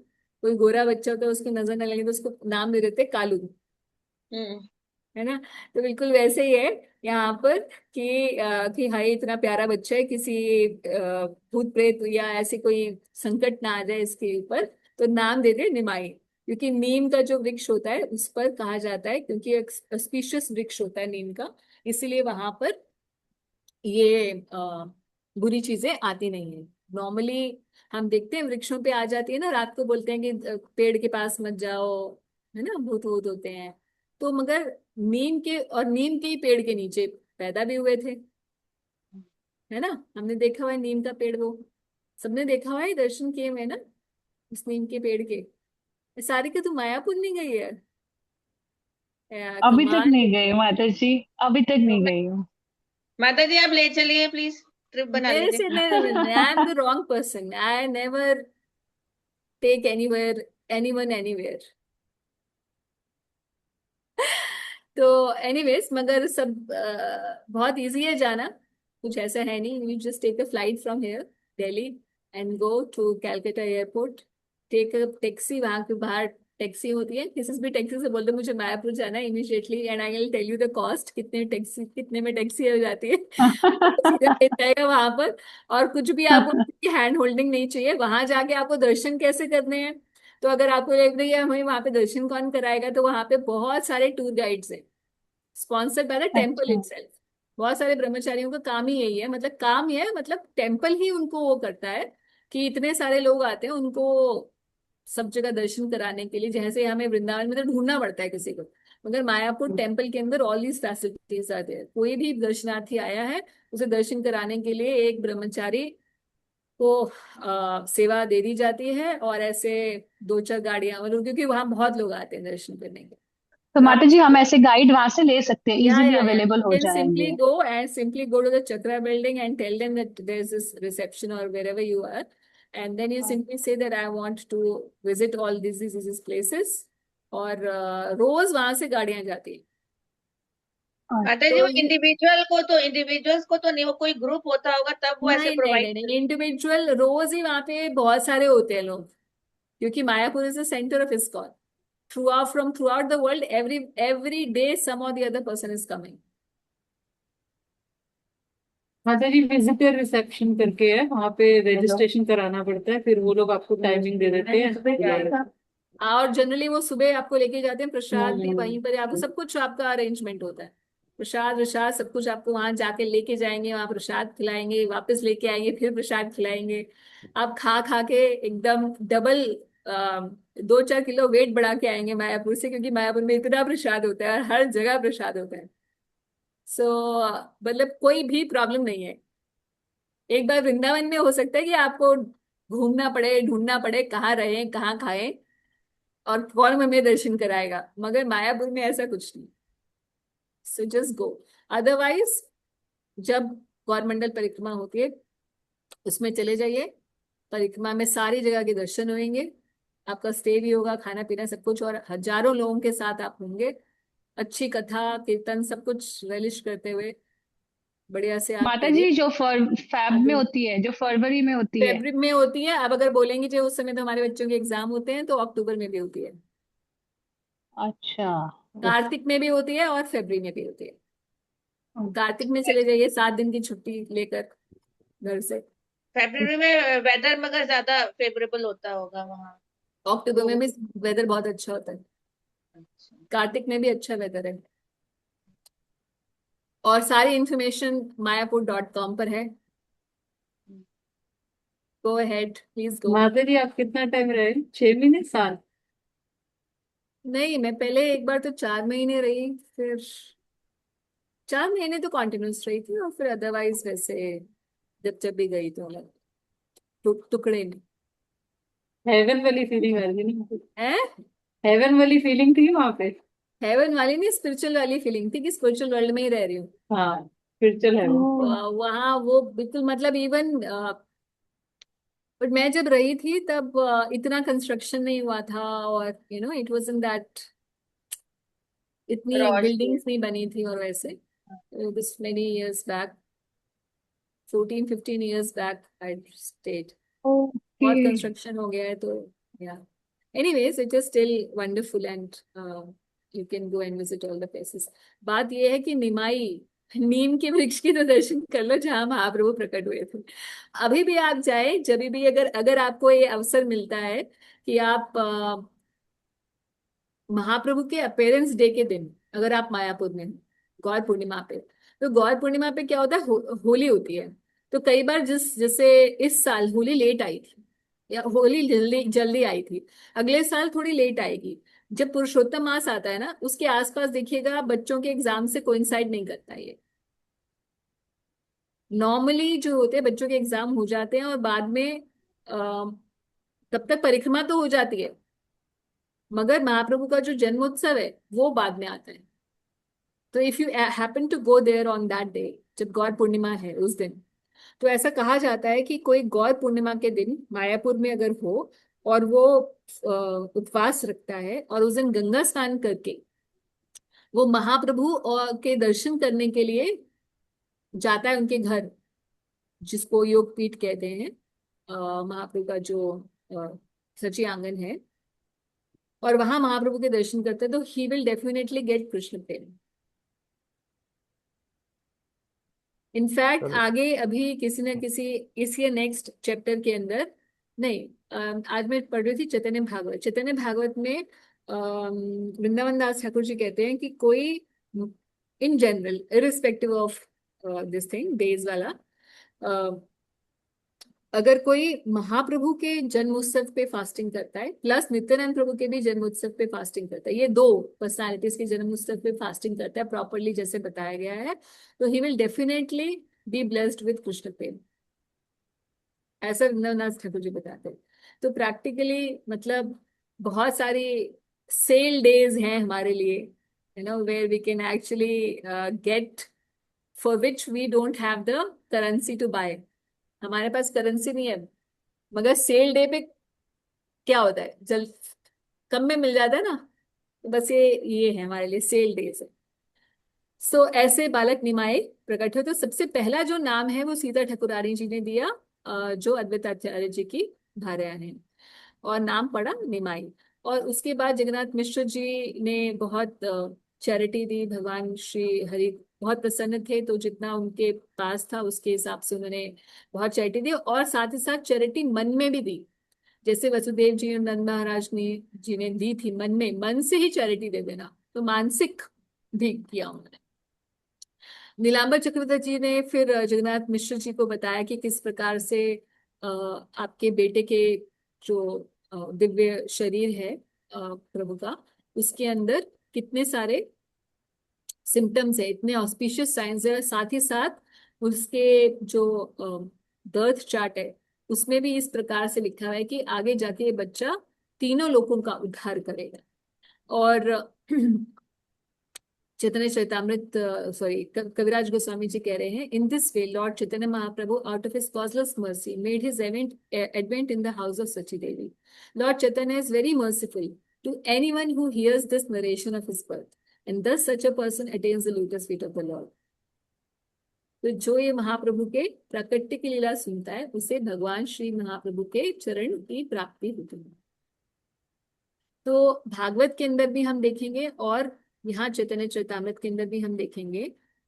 कोई गोरा बच्चा होता है, उसको नजर ना लगे तो उसको नाम दे देते कालू, हम्म. है ना. तो बिल्कुल वैसे ही है यहाँ पर कि हाय इतना प्यारा बच्चा है, किसी भूत प्रेत या ऐसे कोई संकट ना आ जाए इसके ऊपर, तो नाम दे दे निमाई. क्योंकि नीम का जो वृक्ष होता है उस पर कहा जाता है, क्योंकि एक ऑस्पिशियस वृक्ष होता है नीम का, इसलिए वहां पर ये बुरी चीजें आती नहीं है. नॉर्मली हम देखते हैं वृक्षों पे आ जाती है ना, रात को बोलते हैं कि पेड़ के पास मत जाओ, है ना, भूत भूत होते हैं. तो मगर नीम के, और नीम के ही पेड़ के नीचे पैदा भी हुए थे. है ना। हमने देखा हुआ है नीम का पेड़, वो सबने देखा हुआ है, दर्शन किए हुए हैं ना उस नीम के पेड़ के। सारिका तू मायापुर नहीं गई है? यार अभी तक कमाल नहीं है। गई माता जी, अभी तक तो नहीं गई हूँ। माता जी आप ले चलिए प्लीज, ट्रिप बना मेरे लीजिए। से नहीं, I am the wrong person, I never take anywhere anyone anywhere. तो एनीवेज, मगर सब बहुत इजी है जाना, कुछ ऐसा है नहीं। You just take a flight from here Delhi and go to Calcutta airport, take a taxi, वहां के बाहर टैक्सी होती है, किसी भी टैक्सी से बोल दो मुझे मायापुर जाना है immediately, and I will tell you the cost, कितने में टैक्सी हो जाती है। आपको सीधा ले जाएगा वहां पर, और कुछ भी आपको हैंड होल्डिंग नहीं चाहिए। वहां जाके आपको दर्शन कैसे करने हैं, तो अगर आपको लग रही है हमें वहां पे दर्शन कौन कराएगा, तो वहां पे बहुत सारे टूर गाइड्स हैं, स्पॉन्सर्ड बाय द टेम्पल अच्छा। इटसेल्फ। बहुत सारे ब्रह्मचारियों का काम ही यही है, मतलब काम ये है, मतलब टेम्पल ही उनको वो करता है कि इतने सारे लोग आते हैं उनको सब जगह दर्शन कराने के लिए। जैसे हमें वृंदावन में तो ढूंढना पड़ता है किसी को, मगर मायापुर टेम्पल के अंदर ऑल दीज फैसिलिटीज आते हैं। कोई भी दर्शनार्थी आया है, उसे दर्शन कराने के लिए एक ब्रह्मचारी को सेवा दे दी जाती है, और ऐसे दो चार गाड़ियां, मतलब क्योंकि वहां बहुत लोग आते हैं दर्शन करने के। तो तो माता जी हम ऐसे गाइड वहां से ले सकते हैं, इजीली yeah. अवेलेबल हो Then simply जाएंगे? go and simply go to the Chakra building and tell them that there's this reception or wherever you are. And then you simply say that I want to visit all these places. और रोज वहां से गाड़ियां जाती है। माता जी तो वो ये इंडिविजुअल्स को तो नहीं, वो कोई ग्रुप होता होगा तब वो ऐसे नहीं नहीं प्रोवाइड नहीं नहीं, करते इंडिविजुअल रोज ही वहां पे बहुत सारे होते हैं लोग, क्योंकि Mayapur is the centre of ISKCON. Throughout the world, every day some or the other person is coming. माता जी विजिटर रिसेप्शन करके है, वहाँ पे हैं। रजिस्ट्रेशन कराना पड़ता है, फिर वो लोग आपको टाइमिंग दे देते हैं। और जनरली वो सुबह आपको लेके जाते हैं, प्रसाद भी हम्म। वहीं पर आपको, सब कुछ आपका अरेंजमेंट होता है। प्रसाद प्रसाद सब कुछ आपको वहां जाके लेके जाएंगे, वहां प्रसाद खिलाएंगे, वापस लेके आएंगे, फिर प्रसाद खिलाएंगे। आप खा खा के एकदम डबल 2-4 किलो वेट बढ़ा के आएंगे मायापुर से, क्योंकि मायापुर में इतना प्रसाद होता है और हर जगह प्रसाद होता है। सो मतलब कोई भी प्रॉब्लम नहीं है। एक बार वृंदावन में हो सकता है कि आपको घूमना पड़े, ढूंढना पड़े कहाँ रहे कहाँ खाए और कौन हमें दर्शन कराएगा, मगर मायापुर में ऐसा कुछ नहीं। So just go. अदरवाइज जब गौरमंडल परिक्रमा होती है उसमें चले जाइए, परिक्रमा में सारी जगह के दर्शन होंगे, आपका स्टे भी होगा, खाना पीना सब कुछ, और हजारों लोगों के साथ आप होंगे, अच्छी कथा कीर्तन सब कुछ relish करते हुए बढ़िया से आप माता करिए। जी जो फैब में होती है, जो फरवरी में होती है। फेब्रुअरी में होती है, अब अगर बोलेंगे जो उस समय तो हमारे बच्चों के एग्जाम होते हैं, तो अक्टूबर में भी होती है, अच्छा। कार्तिक में भी होती है और फरवरी में भी होती है। कार्तिक में चले जाइए 7 दिन की छुट्टी लेकर घर से। फरवरी में वेदर मगर ज्यादा फेवरेबल होता होगा वहाँ। अक्टूबर में भी वेदर बहुत अच्छा होता है, अच्छा। कार्तिक में भी अच्छा वेदर है। और सारी इंफॉर्मेशन मायापुर.com पर है। Go ahead please go. माता जी आप कितना टाइम रहे, 6 महीने, साल? नहीं, मैं पहले एक बार तो 4 महीने रही, फिर 4 महीने तो कॉन्टिन्यूस रही थी, और फिर अदरवाइज वैसे जब जब भी गई तो मैं टुकड़े में। हेवन वाली फीलिंग आ रही थी है, ना, हेवन वाली फीलिंग थी वहां पे। हेवन वाली नहीं, स्पिरिचुअल वाली फीलिंग थी कि स्पिरिचुअल वर्ल्ड में ही रह रही हूँ। हाँ, स्पिरिचुअल हेवन। वहाँ वो बिल्कुल, मतलब इवन, बट मैं जब रही थी तब इतना कंस्ट्रक्शन नहीं हुआ था, और इट वाज इन दैट, इतनी रॉश भी है। बिल्डिंग्स नहीं बनी थी, और वैसे this many years back, 14-15 years back I stayed. Okay. बहुत कंस्ट्रक्शन हो गया है तो, या anyways it is still wonderful, and you can go and visit all the places. बात ये है कि निमाई, नीम के वृक्ष की तो दर्शन कर लो जहां महाप्रभु प्रकट हुए थे। अभी भी आप जाए, जब भी, अगर अगर आपको ये अवसर मिलता है कि आप महाप्रभु के अपेयरेंस डे के दिन अगर आप मायापुर में हो, गौर पूर्णिमा पे, तो गौर पूर्णिमा पे क्या होता है, होली होती है। तो कई बार जैसे इस साल होली लेट आई थी, या होली जल्दी जल्दी आई थी, अगले साल थोड़ी लेट आएगी। जब पुरुषोत्तम मास आता है ना, उसके आसपास देखिएगा, बच्चों के एग्जाम से कोइंसाइड नहीं करता ये। नॉर्मली जो होते हैं बच्चों के एग्जाम हो जाते हैं और बाद में तब तक परिक्रमा तो हो जाती है, मगर महाप्रभु का जो जन्मोत्सव है वो बाद में आता है। तो if you happen to go there on that day, जब गौर पूर्णिमा है उस दिन, तो ऐसा कहा जाता है कि कोई गौर पूर्णिमा के दिन मायापुर में अगर हो और वो उपवास रखता है और उस दिन गंगा स्नान करके वो महाप्रभु और के दर्शन करने के लिए जाता है उनके घर, जिसको योग पीठ कहते हैं, महाप्रभु का जो सची आंगन है, और वहां महाप्रभु के दर्शन करते हैं, तो he will definitely get Krishna Prem. In fact चलो। आगे अभी किसी न किसी इस या नेक्स्ट चैप्टर के अंदर, नहीं, आज मैं पढ़ रही थी चैतन्य भागवत, चैतन्य भागवत में वृंदावन दास ठाकुर जी कहते हैं कि कोई in general irrespective of this thing days वाला, अगर कोई महाप्रभु के जन्म उत्सव पे फास्टिंग करता है प्लस नित्यानंद प्रभु के भी जन्म उत्सव पे फास्टिंग करता है, ये दो पर्सनालिटीज के जन्म उत्सव पे फास्टिंग करता है प्रॉपरली जैसे बताया गया है, तो he will definitely be blessed with Krishna prem, ऐसा वृंदावनदास ठाकुर जी बताते हैं। तो प्रैक्टिकली मतलब बहुत सारी सेल डेज हैं हमारे लिए, you know, where we can actually get, for which we don't have the currency to buy, हमारे पास करेंसी नहीं है, मगर सेल डे पे क्या होता है, जल कम में मिल जाता है ना, तो बस ये है हमारे लिए सेल डेज है। सो ऐसे बालक निमाय प्रकट हो, तो सबसे पहला जो नाम है वो सीता ठाकुरानी जी ने दिया, जो अद्वैताचार्य जी की भार्या हैं, और नाम पड़ा निमाई। और उसके बाद जगन्नाथ मिश्र जी ने बहुत चैरिटी दी, भगवान श्री हरि बहुत प्रसन्न थे, तो जितना उनके पास था उसके हिसाब से उन्होंने बहुत चैरिटी दी, और साथ ही साथ चैरिटी मन में भी दी, जैसे वसुदेव जी और नंद महाराज ने जी ने दी थी मन में, मन से ही चैरिटी दे देना, तो मानसिक भी किया उन्होंने। नीलांबर चक्रवर्ती जी ने फिर जगन्नाथ मिश्र जी को बताया कि किस प्रकार से आपके बेटे के जो दिव्य शरीर है प्रभु का, उसके अंदर कितने सारे सिम्टम्स है, इतने ऑस्पिशियस साइंस है, साथ ही साथ उसके जो बर्थ चार्ट है उसमें भी इस प्रकार से लिखा हुआ है कि आगे जाके ये बच्चा तीनों लोगों का उद्धार करेगा। और चैतन्य चैतामृत, सॉरी, कविराज गोस्वामी जी कह रहे हैं, in this way Lord Chaitanya Mahaprabhu out of his causeless mercy made his advent in the house of Sachi Devi. Lord Chaitanya is very merciful to anyone who hears this narration of his birth, and thus such a person attains the lotus feet of the Lord. तो जो ये महाप्रभु के प्राकट्य की लीला सुनता है उसे भगवान श्री महाप्रभु के चरण की प्राप्ति होती है। तो भागवत के अंदर भी हम देखेंगे और यहाँ चैतन्य चरितामृत के अंदर भी हम देखेंगे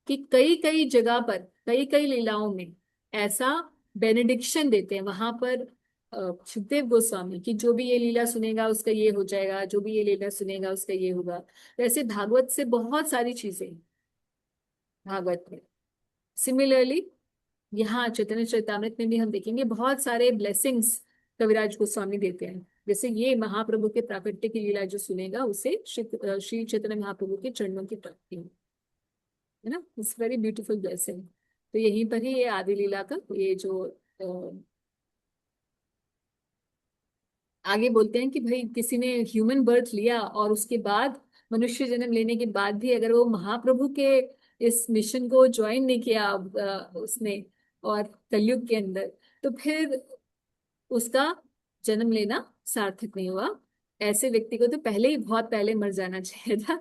कि कई कई जगह पर कई कई लीलाओं में ऐसा बेनेडिक्शन देते हैं वहां पर सुखदेव गोस्वामी की, जो भी ये लीला सुनेगा उसका ये हो जाएगा, जो भी ये लीला सुनेगा उसका ये होगा। वैसे भागवत से बहुत सारी चीजें भागवत में, सिमिलरली यहाँ चैतन्य चरितामृत में भी हम देखेंगे बहुत सारे ब्लेसिंग्स कविराज गोस्वामी देते हैं। जैसे ये महाप्रभु के प्राकट्य की लीला जो सुनेगा उसे श्री चैतन्य महाप्रभु के चरणों की प्राप्ति है ना, इट्स वेरी ब्यूटीफुल ब्लेसिंग। तो यहीं पर ही ये आदि लीला का ये जो आगे बोलते हैं कि भाई किसी ने ह्यूमन बर्थ लिया और उसके बाद मनुष्य जन्म लेने के बाद भी अगर वो महाप्रभु के इस मिशन को ज्वाइन नहीं किया उसने और कलयुग के अंदर, तो फिर उसका जन्म लेना सार्थक नहीं हुआ। ऐसे व्यक्ति को तो पहले ही बहुत पहले मर जाना चाहिए था।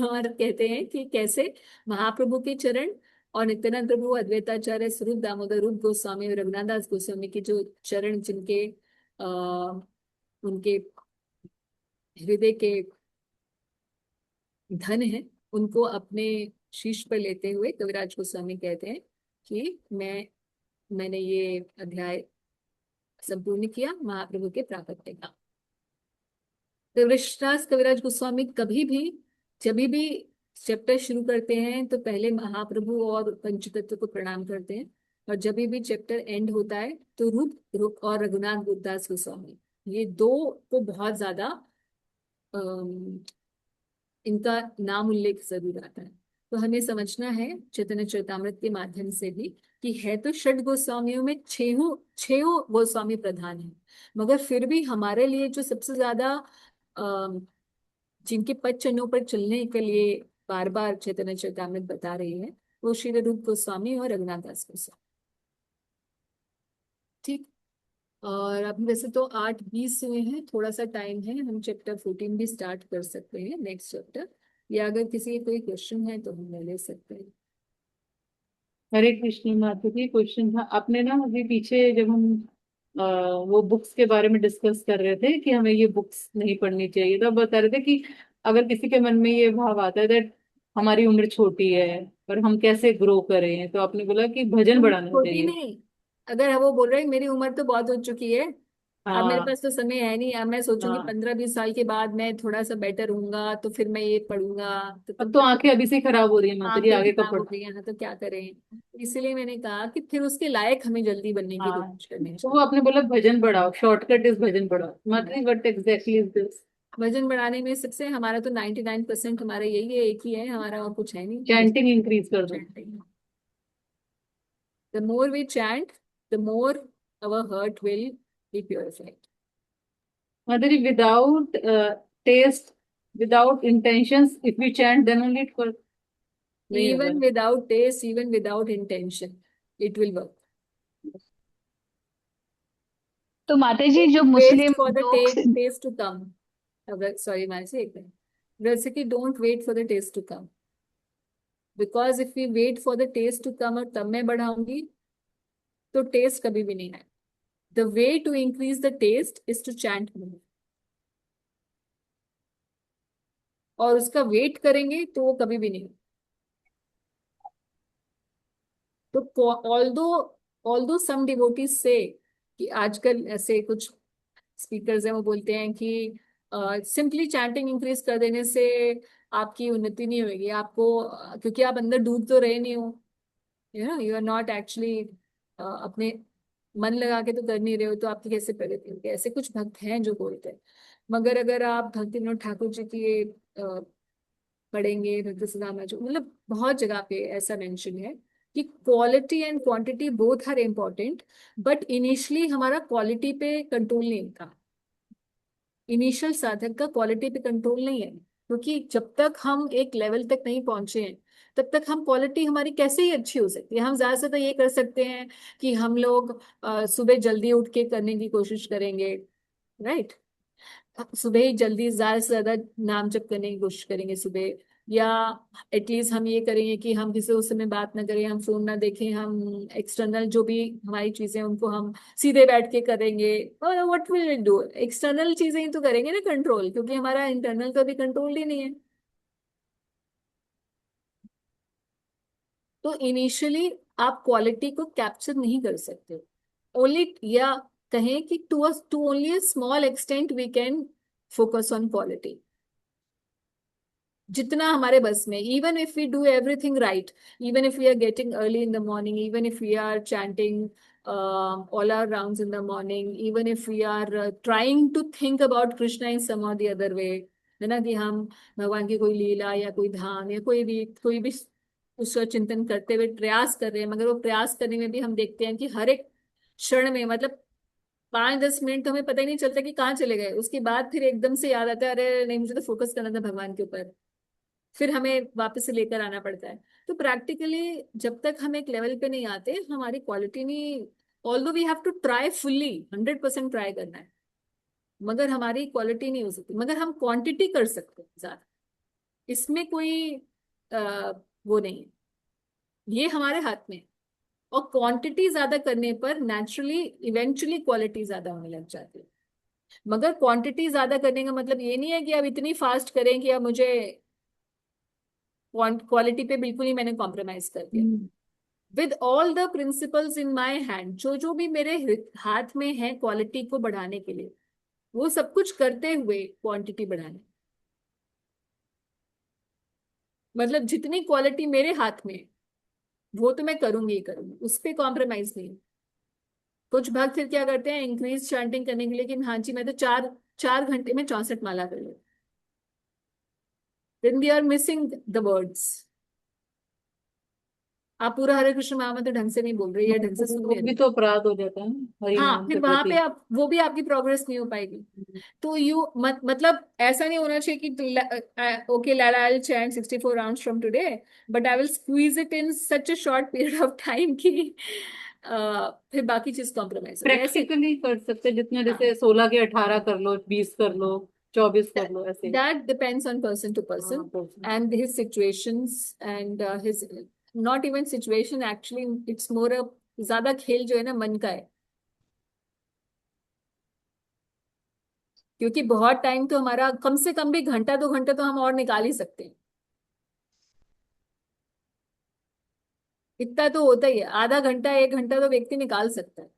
और कहते हैं कि कैसे महाप्रभु के चरण और नित्यानंद प्रभु, अद्वैताचार्य, स्वरूप दामोदर, रूप गोस्वामी और रघुनाथ दास गोस्वामी के जो चरण, जिनके उनके हृदय के धन है, उनको अपने शीश पर लेते हुए कविराज गोस्वामी कहते हैं कि मैंने ये अध्याय संपूर्ण किया महाप्रभु के प्राकट्य का। तो ऋषिदास कविराज गोस्वामी कभी भी जब भी चैप्टर शुरू करते हैं तो पहले महाप्रभु और पंचतत्व को प्रणाम करते हैं, और जब भी चैप्टर एंड होता है तो रूप और रघुनाथ दास गोस्वामी, ये दो को बहुत ज्यादा इनका नाम उल्लेख जरूर आता है। तो हमें समझना है चैतन्य चरितामृत के माध्यम से भी कि है तो षड गोस्वामियों में छहों गोस्वामी प्रधान है, मगर फिर भी हमारे लिए जो सबसे ज्यादा जिनके पद चिन्हों पर चलने के लिए बार बार चैतन्य चरितामृत बता रही है, वो श्री रूप गोस्वामी और रघुनाथ दास गोस्वामी। ठीक। और अभी वैसे तो 8:20 हुए हैं, थोड़ा सा टाइम है, हम चैप्टर 14 भी स्टार्ट कर सकते हैं, नेक्स्ट चैप्टर, या अगर किसी के कोई क्वेश्चन है तो हम ले सकते हैं। हरे कृष्ण माता जी, क्वेश्चन था आपने ना अभी पीछे जब हम वो बुक्स के बारे में डिस्कस कर रहे थे कि हमें ये बुक्स नहीं पढ़नी चाहिए, तो आप बता रहे थे कि अगर किसी के मन में ये भाव आता है दैट हमारी उम्र छोटी है और हम कैसे ग्रो करें, तो आपने बोला कि भजन बढ़ाना छोटी चाहिए। नहीं, अगर वो बोल रहे हैं मेरी उम्र तो बहुत हो चुकी है, अब मेरे हाँ पास तो समय है नहीं, अब मैं सोचूंगी हाँ। 15-20 साल के बाद मैं थोड़ा सा बेटर हूंगा तो फिर मैं ये पढ़ूंगा, तो अब तब तो तक आंखें अभी से ही खराब हो रही है माता जी, आंखें आगे कब खराब पढ़। हो गई हैं, तो क्या करें। इसलिए मैंने कहा कि फिर उसके लायक हमें जल्दी बनने की हाँ, कोशिश करनी तो वो आपने बोला भजन बढ़ाओ, शॉर्टकट इज भजन बढ़ाओ, माता चाहिए। जी व्हाट एग्जैक्टली इज दिस? वजन बढ़ाने में सबसे हमारा तो 99% हमारा यही है, एक ही है हमारा, और कुछ है नहीं। चैंटिंग इंक्रीज कर दो। chanting. The more we chant, the more our heart will be purified. माता जी without taste, without intentions, if we chant then only it work, नहीं होगा। Even without taste, even without intention, it will work. तो माता जी जो Wait Muslim for the लोग taste to come. अगर sorry Mansi एक मिनट, जैसे कि don't wait for the taste to come, because if we wait for the taste to come और तब मैं बढ़ाऊंगी तो टेस्ट कभी भी नहीं आए. The way to increase the taste is to chant more. और उसका वेट करेंगे तो वो कभी भी नहीं. तो ऑल्दो ऑल्दो सम डिवोटीज से कि आजकल ऐसे कुछ स्पीकर्स हैं वो बोलते हैं कि सिंपली चैंटिंग इंक्रीज कर देने से आपकी उन्नति नहीं होगी, आपको क्योंकि आप अंदर डूब तो रहे नहीं हो, यू आर नॉट एक्चुअली अपने मन लगा के तो कर नहीं रहे हो, तो आपकी कैसे प्रगति होगी, ऐसे कुछ भक्त हैं जो बोलते हैं. मगर अगर आप भक्ति विनोद ठाकुर जी की पढ़ेंगे, भक्ति सुदामा जो, मतलब बहुत जगह पे ऐसा मेंशन है कि quality and quantity both are important, but initially हमारा क्वालिटी पे कंट्रोल नहीं होता. इनिशियल साधक का क्वालिटी पे कंट्रोल नहीं है, क्योंकि जब तक हम एक लेवल तक नहीं पहुंचे हैं तब तक हम क्वालिटी हमारी कैसे ही अच्छी हो सकती है. हम ज्यादा से तो ये कर सकते हैं कि हम लोग सुबह जल्दी उठ के करने की कोशिश करेंगे, राइट. सुबह ही जल्दी ज्यादा से ज्यादा नाम जप करने की कोशिश करेंगे सुबह, या एटलीस्ट हम ये करेंगे कि हम किसी उस समय बात ना करें, हम फोन ना देखें, हम एक्सटर्नल जो भी हमारी चीजें उनको हम सीधे बैठ के करेंगे. और what will it do, external चीजें ही तो करेंगे ना कंट्रोल, क्योंकि हमारा इंटरनल का भी कंट्रोल ही नहीं है. तो इनिशियली आप क्वालिटी को कैप्चर नहीं कर सकते, ओनली, या कहें कि to only a small extent we can focus on quality, जितना हमारे बस में. Even if we do everything right, even if we are getting early in the morning, even if we are chanting all our rounds in the morning, even if we are trying to think about Krishna in some or the other way, है ना, कि हम भगवान की कोई लीला या कोई धाम या कोई भी उसका चिंतन करते हुए प्रयास कर रहे हैं, मगर वो प्रयास करने में भी हम देखते हैं कि हर एक क्षण में, मतलब 5-10 मिनट तो हमें पता ही नहीं चलता कि कहाँ चले गए, उसके बाद फिर एकदम से याद आता है अरे नहीं मुझे तो फोकस करना था भगवान के ऊपर, फिर हमें वापस से लेकर आना पड़ता है. तो प्रैक्टिकली जब तक हम एक लेवल पे नहीं आते हमारी क्वालिटी नहीं, although we have to try fully, 100% try करना है, मगर हमारी क्वालिटी नहीं हो सकती, मगर हम क्वांटिटी कर सकते हैं ज्यादा, इसमें कोई वो नहीं है, ये हमारे हाथ में है. और क्वांटिटी ज्यादा करने पर नेचुरली इवेंचुअली क्वालिटी ज्यादा होने लग जाती है. मगर क्वांटिटी ज्यादा करने का मतलब ये नहीं है कि अब इतनी फास्ट करें कि अब मुझे क्वालिटी पे बिल्कुल ही मैंने कॉम्प्रोमाइज कर दिया. With all the principles in my hand, जो जो भी मेरे हाथ में है क्वालिटी को बढ़ाने के लिए, वो सब कुछ करते हुए क्वांटिटी बढ़ाने, मतलब जितनी क्वालिटी मेरे हाथ में है, वो तो मैं करूंगी ही करूंगी, उस पर कॉम्प्रोमाइज नहीं. कुछ भक्त फिर क्या करते हैं इंक्रीज चैंटिंग करने के लिए कि हाँ जी मैं तो 4 घंटे में 64 माला कर लूँ, then we are missing the words. आप पूरा हरे कृष्ण महामंत्र ढंग से नहीं बोल रहे या ढंग से सुन वो नहीं भी रहे, तो अपराध हो जाता है ना हरि हाँ, नाम फिर के वहां पे प्रति। आप वो भी आपकी प्रोग्रेस नहीं हो पाएगी। तो मतलब ऐसा नहीं होना चाहिए कि okay Lala, I will chant 64 rounds from today, but I will squeeze it in such a short period of time कि फिर बाकी चीज कॉम्प्रोमाइज हो जाए ऐसे। प्रैक्टिकली कर सकते जितने, हाँ, जैसे 16 के 18 कर लो, 20 कर लो, 24 कर लो, ऐसे। that depends on person to person हाँ, तो and his situations and his not even situation, actually it's more a ज्यादा खेल जो है ना मन का है, क्योंकि बहुत टाइम तो हमारा कम से कम भी घंटा 2 घंटे तो हम और निकाल ही सकते हैं, इतना तो होता ही है, आधा घंटा 1 घंटा तो व्यक्ति निकाल सकता है,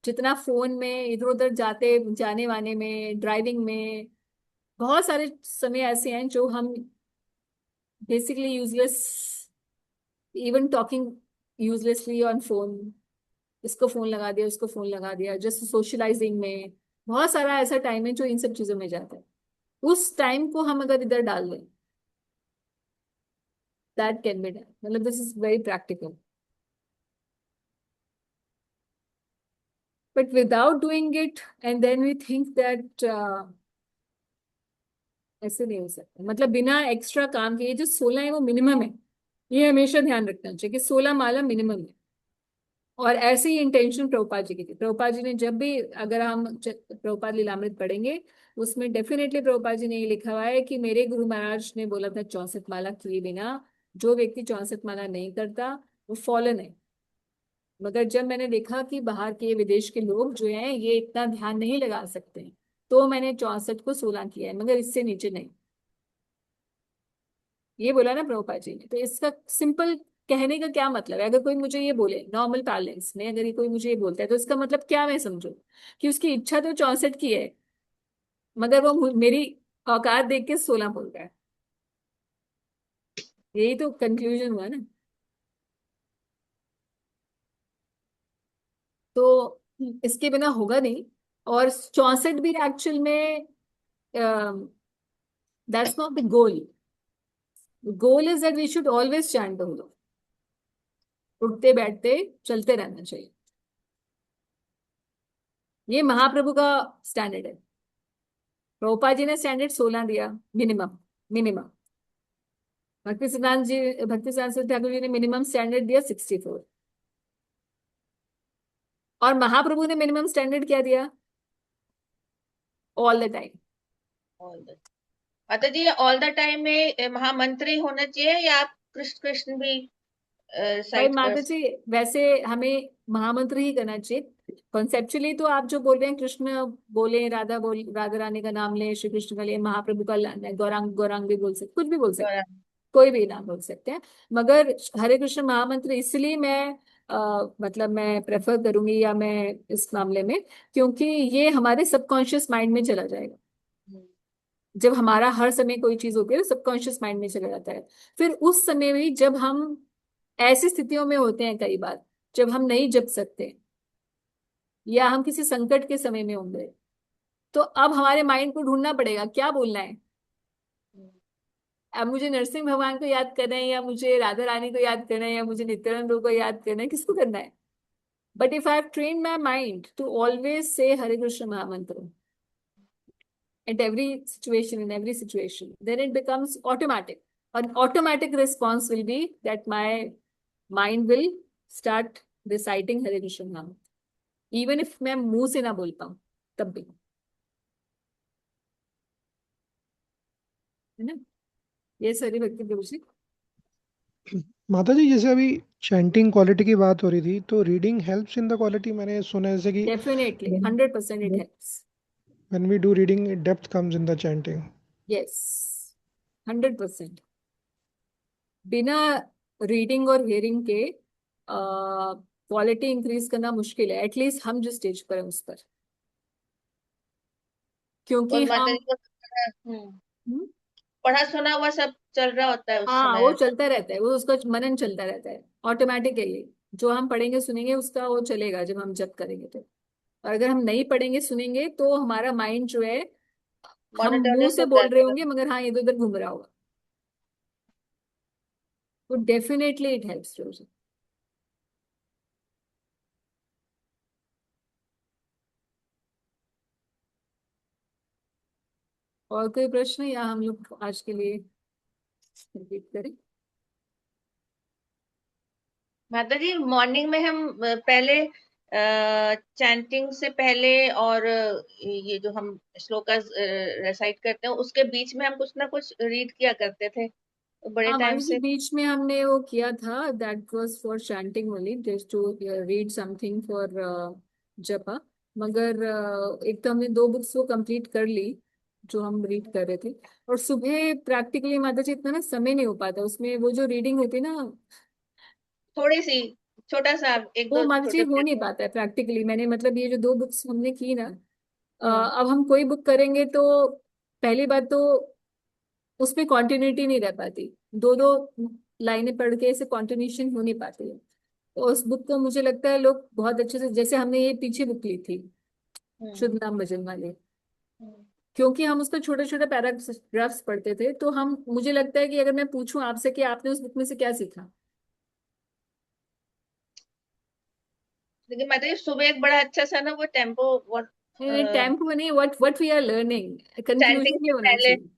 जितना फोन में इधर उधर जाते जाने वाने में, ड्राइविंग में, बहुत सारे समय ऐसे हैं जो हम basically useless, even talking uselessly on phone, इसको फोन लगा दिया, उसको फोन लगा दिया, जस्ट सोशलाइजिंग में बहुत सारा ऐसा टाइम है जो इन सब चीजों में जाता है, उस टाइम को हम अगर इधर डाल दें, दैट कैन बी डन, मतलब this is very practical, but without doing it and then we think that ऐसे नहीं हो सकता, मतलब बिना एक्स्ट्रा काम के, ये जो 16 है वो मिनिमम है, ये हमेशा ध्यान रखना चाहिए कि 16 माला मिनिमम है। और ऐसे ही इंटेंशन प्रभुपाद जी की थी, प्रभुपाद जी ने जब भी, अगर हम प्रभुपाद लीलामृत पढ़ेंगे उसमें डेफिनेटली प्रभुपाद जी ने ये लिखा हुआ है कि मेरे गुरु महाराज ने बोला था 64 माला किए बिना जो व्यक्ति 64 माला नहीं करता वो फॉलन है। मगर जब मैंने देखा कि बाहर के विदेश के लोग जो हैं ये इतना ध्यान नहीं लगा सकते हैं, तो मैंने 64 को 16 किया है, मगर इससे नीचे नहीं, ये बोला ना प्रभुपाद जी ने। तो इसका सिंपल कहने का क्या मतलब है, अगर कोई मुझे ये बोले नॉर्मल पैलेंस में, अगर ये कोई मुझे ये बोलता है तो इसका मतलब क्या मैं समझू, कि उसकी इच्छा तो 64 की है मगर वो मेरी औकात देख के 16 बोल रहा है, यही तो कंक्लूजन हुआ ना। तो इसके बिना होगा नहीं, और 64 भी एक्चुअल में that's not the goal, goal is that we should always chant the whole, उठते बैठते चलते रहना चाहिए, ये महाप्रभु का स्टैंडर्ड है। प्रभुपाद जी ने स्टैंडर्ड 16 दिया मिनिमम, मिनिमम। भक्ति सिद्धांत ठाकुर जी ने मिनिमम स्टैंडर्ड दिया 64, और महाप्रभु ने मिनिमम स्टैंडर्ड क्या दिया, all the time. All the माता जी, ऑल द टाइम में महामंत्र ही होना चाहिए या आप कृष्ण कृष्ण भी भाई साइड कर? माता जी, वैसे हमें महामंत्र ही करना चाहिए कॉन्सेप्चुअली, तो आप जो बोल रहे हैं कृष्ण बोले, राधा रानी का नाम लें, श्री कृष्ण का लें, महाप्रभु का लें, गौरांग गौरांग भी बोल सकते, कुछ भी बोल सकते, कोई भी नाम बोल सकते हैं, मगर हरे कृष्ण महामंत्र इसलिए मैं मतलब मैं प्रेफर करूंगी, या मैं इस मामले में, क्योंकि ये हमारे सबकॉन्शियस माइंड में चला जाएगा, जब हमारा हर समय कोई चीज होती है तो सबकॉन्शियस माइंड में चला जाता है, फिर उस समय भी जब हम ऐसी स्थितियों में होते हैं कई बार जब हम नहीं जप सकते, या हम किसी संकट के समय में होंगे, तो अब हमारे माइंड को ढूंढना पड़ेगा क्या बोलना है, अब मुझे नरसिंह भगवान को याद करना है, या मुझे राधा रानी को याद करना है, या मुझे नित्यानंद को याद करना है, किसको करना है। But if I have train my mind to always से हरे कृष्ण महामंत्र at every situation, then it becomes automatic. An automatic response will be that my mind will start reciting Hare Krishna Naam, even if मैं मुंह से ना बोल पाऊं, तब भी, है ना। ये सारी भक्ति प्रभु जी। माता जी जैसे अभी चैंटिंग क्वालिटी की बात हो रही थी, तो reading helps in the quality. मैंने सुना है जैसे कि Definitely 100% it helps. when we do reading, depth comes in the chanting. Yes, 100%। बिना रीडिंग और हियरिंग के क्वालिटी इंक्रीज करना मुश्किल है, एटलीस्ट हम जिस स्टेज पर है उस पर, क्योंकि और माता हम जी को हम्म, पढ़ा सुना हुआ सब चल रहा होता है उस हाँ, वो समय। चलता रहता है, वो उसका मनन चलता रहता है, ऑटोमेटिक है ये, जो हम पढ़ेंगे सुनेंगे उसका वो चलेगा जब हम जप करेंगे तो। और अगर हम नहीं पढ़ेंगे सुनेंगे तो हमारा माइंड जो है, हम मुंह मोनोटोनस से होता बोल रहे है। होंगे मगर हाँ इधर उधर घूम रहा होगा, तो डेफिनेटली इट हेल्प्स। और कोई प्रश्न, या हम लोग आज के लिए रिपीट करें? माता जी, मॉर्निंग में हम पहले चैंटिंग से पहले और ये जो हम श्लोकास रेसाइट करते हैं उसके बीच में हम कुछ ना कुछ रीड किया करते थे बड़े हाँ टाइम माता जी, से। बीच में हमने वो किया था, that was for chanting only, just to read something for japa. मगर एक तो हमने 2 बुक्स वो कंप्लीट कर ली जो हम रीड कर रहे थे। और सुबह प्रैक्टिकली माता जी इतना ना समय नहीं हो पाता, उसमें वो जो रीडिंग होती है ना, थोड़ी सी छोटा सा एक वो दो माता जी छोटे हो नहीं पेज। पाता है प्रैक्टिकली। मैंने मतलब ये जो 2 बुक्स हमने की ना, हम्म अब हम कोई बुक करेंगे तो पहली बात तो उसमें कॉन्टिन्यूटी नहीं रह पाती, 2-2 लाइनें पढ़ के ऐसे कॉन्टिन्यूशन हो नहीं पाती है। तो उस बुक को मुझे लगता है लोग बहुत अच्छे से, जैसे हमने ये पीछे बुक ली थी हम्म शुद्ध नाम भजन वाले, हम्म। क्योंकि हम उसको छोटे छोटे पैराग्राफ्स पढ़ते थे, तो हम, मुझे लगता है कि अगर मैं पूछूं आपसे कि आपने उस बुक में से क्या सीखा। लेकिन माता जी सुबह एक बड़ा अच्छा सा ना वो टेम्पो टेम्पो नहीं, what we are learning, chanting conclusion ये से होना पहले। चाहिए,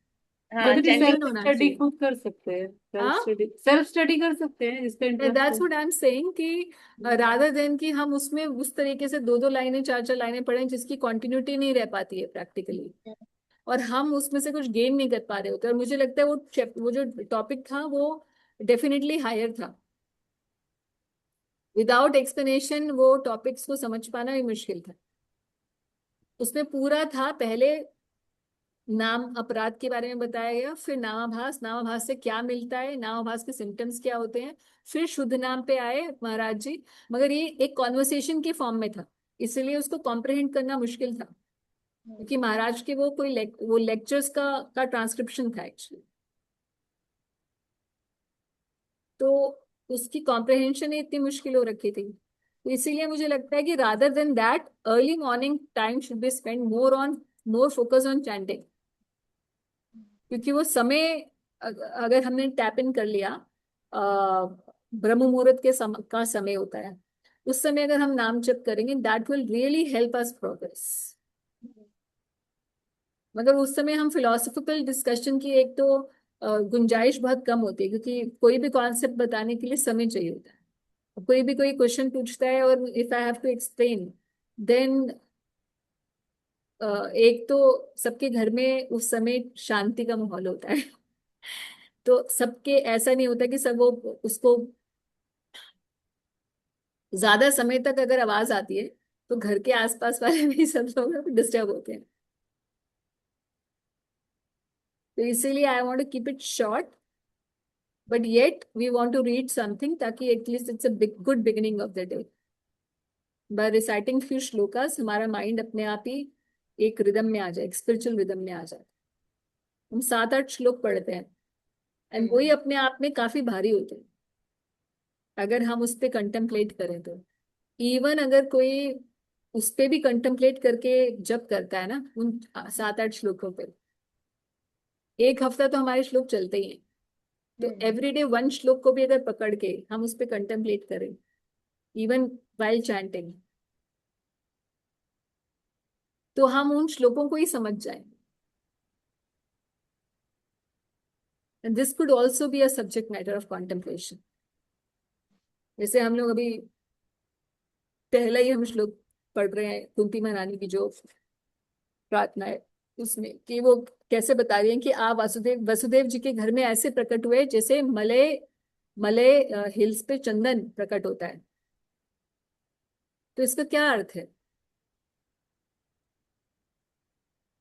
हाँ माता जी चैंटिंग। कंक्लूजन सेल्फ होना स्टडी चाहिए। खुद कर सकते हैं, हाँ, सेल्फ स्टडी कर सकते हैं जिसका इंटरेस्ट दैट्स है। व्हाट आई एम सेइंग कि रादर देन कि हम उसमें उस तरीके से 2-2 लाइनें 4-4 लाइनें पढ़ें जिसकी कंटिन्यूटी नहीं रह पाती है प्रैक्टिकली, और हम उसमें से कुछ गेन नहीं कर पा रहे होते। और मुझे लगता है वो जो टॉपिक था वो डेफिनेटली हायर था। विदाउट एक्सप्लेनेशन वो टॉपिक्स को समझ पाना भी मुश्किल था। उसमें पूरा था, पहले नाम अपराध के बारे में बताया गया, फिर नामाभास, नामाभास से क्या मिलता है, नामाभास के सिम्टम्स क्या होते हैं, फिर शुद्ध नाम पे आए महाराज जी। मगर ये एक कॉन्वर्सेशन के फॉर्म में था, इसलिए उसको कॉम्प्रहेंड करना मुश्किल था, क्योंकि महाराज के वो कोई वो लेक्चर्स का ट्रांसक्रिप्शन था एक्चुअली। तो उसकी कॉम्प्रहेंशन इतनी मुश्किल हो रखी थी, तो इसीलिए मुझे लगता है कि rather than that early morning time should be spend more focus on chanting, क्योंकि वो समय, अगर हमने टैप इन कर लिया, ब्रह्म मुहूर्त का समय होता है, उस समय अगर हम नाम जप करेंगे that will really help us progress. मगर उस समय हम फिलोसफिकल डिस्कशन की एक तो गुंजाइश बहुत कम होती है, क्योंकि कोई भी कॉन्सेप्ट बताने के लिए समय चाहिए होता है। कोई भी कोई क्वेश्चन पूछता है और if I have to explain, then एक तो सबके घर में उस समय शांति का माहौल होता है। तो सबके ऐसा नहीं होता कि सब वो उसको ज्यादा समय तक अगर आवाज आती है तो घर के आसपास वाले भी सब लोग डिस्टर्ब होते हैं। तो इसीलिए I want to keep it short, but yet we want to read something, ताकि at least it's a big good beginning of the day. By reciting few shlokas हमारा माइंड अपने आप ही एक रिदम में आ जाए, एक स्पिरिचुअल रिदम में आ जाए। हम 7-8 श्लोक पढ़ते हैं एंड वही अपने आप में काफी भारी होते हैं अगर हम उस पर कंटेम्पलेट करें तो। इवन अगर कोई उस पे भी कंटेम्पलेट करके जब करता है ना उन 7-8 श्लोकों पे, एक हफ्ता तो हमारे श्लोक चलते ही हैं। तो एवरीडे 1 श्लोक को भी अगर पकड़ के हम उस पे कंटेम्पलेट करें, इवन वाइल चैंटिंग, तो हम उन श्लोकों को ही समझ जाएंगे। And this could also be a subject matter of contemplation. जैसे हम लोग अभी पहला ही हम श्लोक पढ़ रहे हैं कुंती महारानी की जो प्रार्थना है, उसमें कि वो कैसे बता रही है कि आप वसुदेव वसुदेव जी के घर में ऐसे प्रकट हुए जैसे मलय मलय हिल्स पे चंदन प्रकट होता है। तो इसका क्या अर्थ है?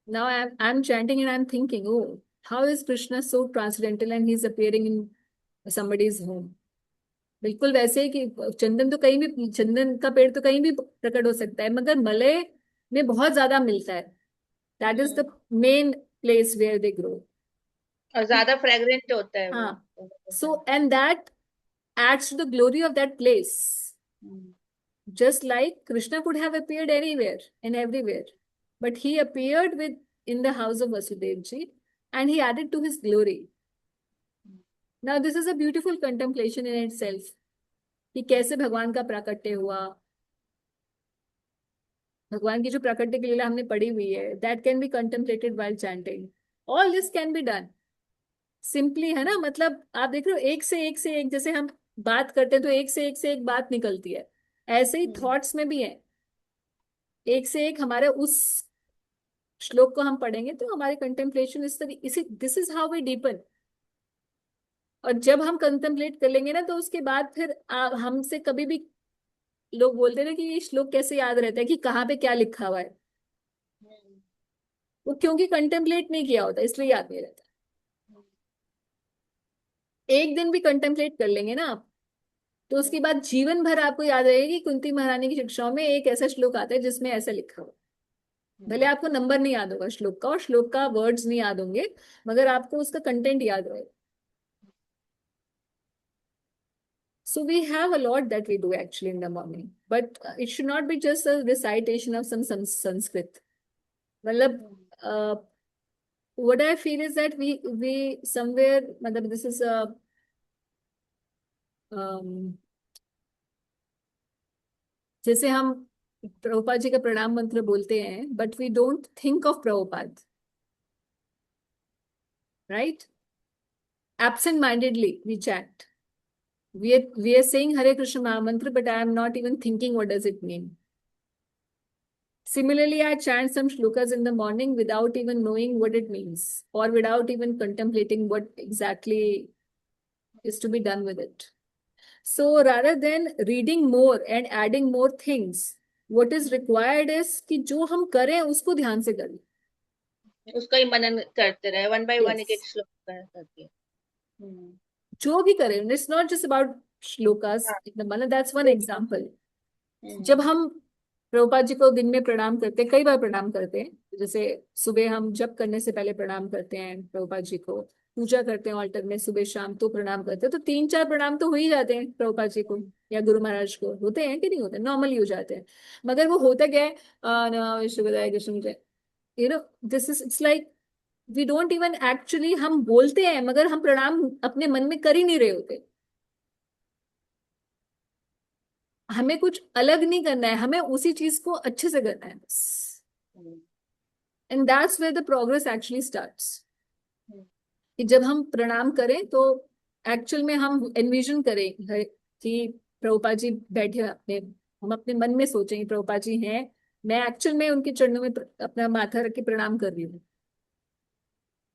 Now I am chanting and I'm thinking, oh, how is Krishna so transcendental and he's appearing in somebody's home? बिल्कुल वैसे ही कि चंदन तो कहीं भी, चंदन का पेड़ तो कहीं भी प्रकट हो सकता है, मगर मलय में बहुत ज्यादा मिलता है। That is the main place where they grow. और ज्यादा फ्रेग्रेंट होता है वो। हाँ, so and that adds to the glory of that place. Just like Krishna could have appeared anywhere and everywhere, but he appeared with in the house of Vasudevji and he added to his glory. Now this is a beautiful contemplation in itself कि कैसे भगवान का प्राकट्य हुआ। भगवान की जो प्राकट्य की लीला हमने पढ़ी हुई है, that can be contemplated while chanting. All this can be done simply, है ना। मतलब आप देख रहे हो एक से एक जैसे हम बात करते हैं तो एक से एक बात निकलती है, ऐसे ही थॉट्स में भी है। एक से एक हमारे उस श्लोक को हम पढ़ेंगे तो हमारे कंटेम्पलेशन इस तरह इसी this is how we deepen. और जब हम कंटेम्पलेट कर लेंगे ना तो उसके बाद फिर हमसे कभी भी लोग बोलते हैं ना कि ये श्लोक कैसे याद रहता है, कि कहाँ पे क्या लिखा हुआ है, वो क्योंकि कंटेम्पलेट नहीं किया होता इसलिए याद नहीं रहता। एक दिन भी कंटेम्पलेट कर लेंगे ना आप, तो उसके बाद जीवन भर आपको याद रहेगा कि कुंती महारानी की शिक्षाओं में एक ऐसा श्लोक आता है जिसमें ऐसा लिखा हुआ। भले आपको नंबर नहीं याद होगा श्लोक का और श्लोक का वर्ड्स नहीं याद होंगे, मगर आपको उसका कंटेंट याद रहेगा। So we have a lot that we do actually in the morning, but it should not be just a recitation of some Sanskrit. मतलब what I feel is that we somewhere मतलब this is a जैसे हम प्रभुपाद जी का प्रणाम मंत्र बोलते हैं, but we don't think of Prabhupada, right? Absent-mindedly we chant. We are saying Hare Krishna Mahamantra, but I am not even thinking what does it mean. Similarly, I chant some shlokas in the morning without even knowing what it means or without even contemplating what exactly is to be done with it. So rather than reading more and adding more things, what is required is कि जो हम करें उसको ध्यान से करें, उसका ही मनन करते रहे, वन बाय वन Yes. एक एक श्लोक करके। जो भी करें। It's not just about shlokas हाँ। in the mantra. That's one example. हम्म। जब हम प्रभुपाद जी को दिन में प्रणाम करते हैं, कई बार प्रणाम करते हैं, जैसे सुबह हम जप करने से पहले प्रणाम करते हैं प्रभुपाद जी को, पूजा करते हैं ऑल्टर में सुबह शाम तो प्रणाम करते हैं, तो 3-4 प्रणाम तो हो ही जाते हैं प्रभुपाद जी को या गुरु महाराज को। होते हैं कि नहीं होते, नॉर्मली हो जाते हैं। मगर वो होता क्या है, you know this is it's like we don't even actually, हम बोलते हैं मगर हम प्रणाम अपने मन में कर ही नहीं रहे होते। हमें कुछ अलग नहीं करना है, हमें उसी चीज को अच्छे से करना है बस। And that's where the progress actually starts. कि जब हम प्रणाम करें तो एक्चुअल में हम एनविजन करें कि प्रभुपाद जी बैठे अपने, हम अपने मन में सोचें प्रभुपाद जी हैं, मैं एक्चुअल में उनके चरणों में अपना माथा रख के प्रणाम कर रही हूँ।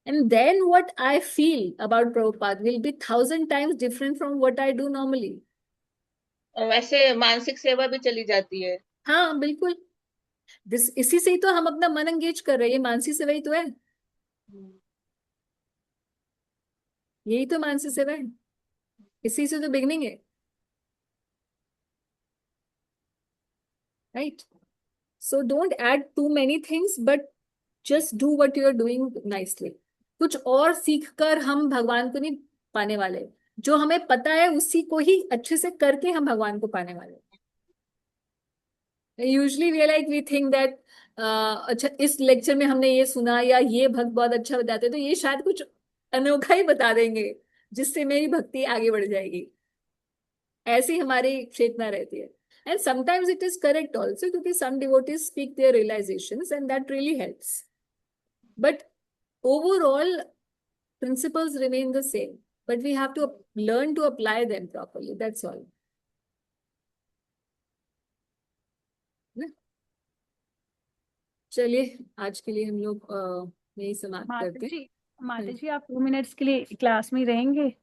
And then what I feel about Prabhupada will be 1,000 times different from what I do normally. और वैसे मानसिक सेवा भी चली जाती है। हाँ बिल्कुल, इसी से ही तो हम अपना मन एंगेज कर रहे हैं, मानसिक सेवा ही तो है, यही तो मानसिक सेवा है, इसी से तो बिगनिंग है, right? So don't add too many things but just do what you are doing nicely. कुछ और सीख कर हम भगवान को नहीं पाने वाले, जो हमें पता है उसी को ही अच्छे से करके हम भगवान को पाने वाले। यूजली वी थिंक दैट अच्छा इस लेक्चर में हमने ये सुना या ये भक्त बहुत अच्छा बताते तो ये शायद कुछ अनोखा ही बता देंगे जिससे मेरी भक्ति आगे बढ़ जाएगी, ऐसी हमारी चेतना रहती है। And sometimes it is correct also, क्योंकि some devotees speak their realisations and that really helps, but overall principles remain the same, but we have to learn to apply them properly, that's all. चलिए आज के लिए हम लोग यही समाप्त करते हैं। माता जी आप 2 मिनट्स के लिए क्लास में रहेंगे?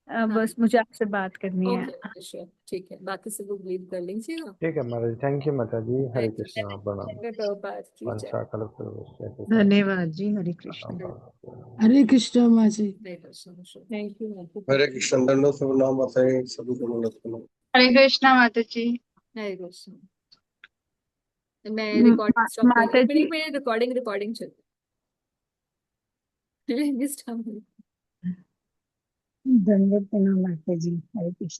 बस मुझे आपसे बात करनी है। ओके श्योर, ठीक है, बाकी सब लोग लीव कर लीजिएगा। ठीक है माता जी, थैंक यू माता जी, हरे कृष्णा, प्रणाम। प्रभुपाद की जय। वंशा कल्पतरु। धन्यवाद जी, हरे कृष्ण। हरे कृष्ण माँ जी। Thank you. हरे कृष्ण। दंडों से प्रणाम माता जी, सभी को नमस्कार। हरे कृष्णा माता जी। हरे कृष्ण। मैं रिकॉर्डिंग स्टॉप कर माता रही जी हूँ, मेरी रिकॉर्डिंग चल रही है। धन्यवाद प्रणाम माता जी, हरे कृष्ण।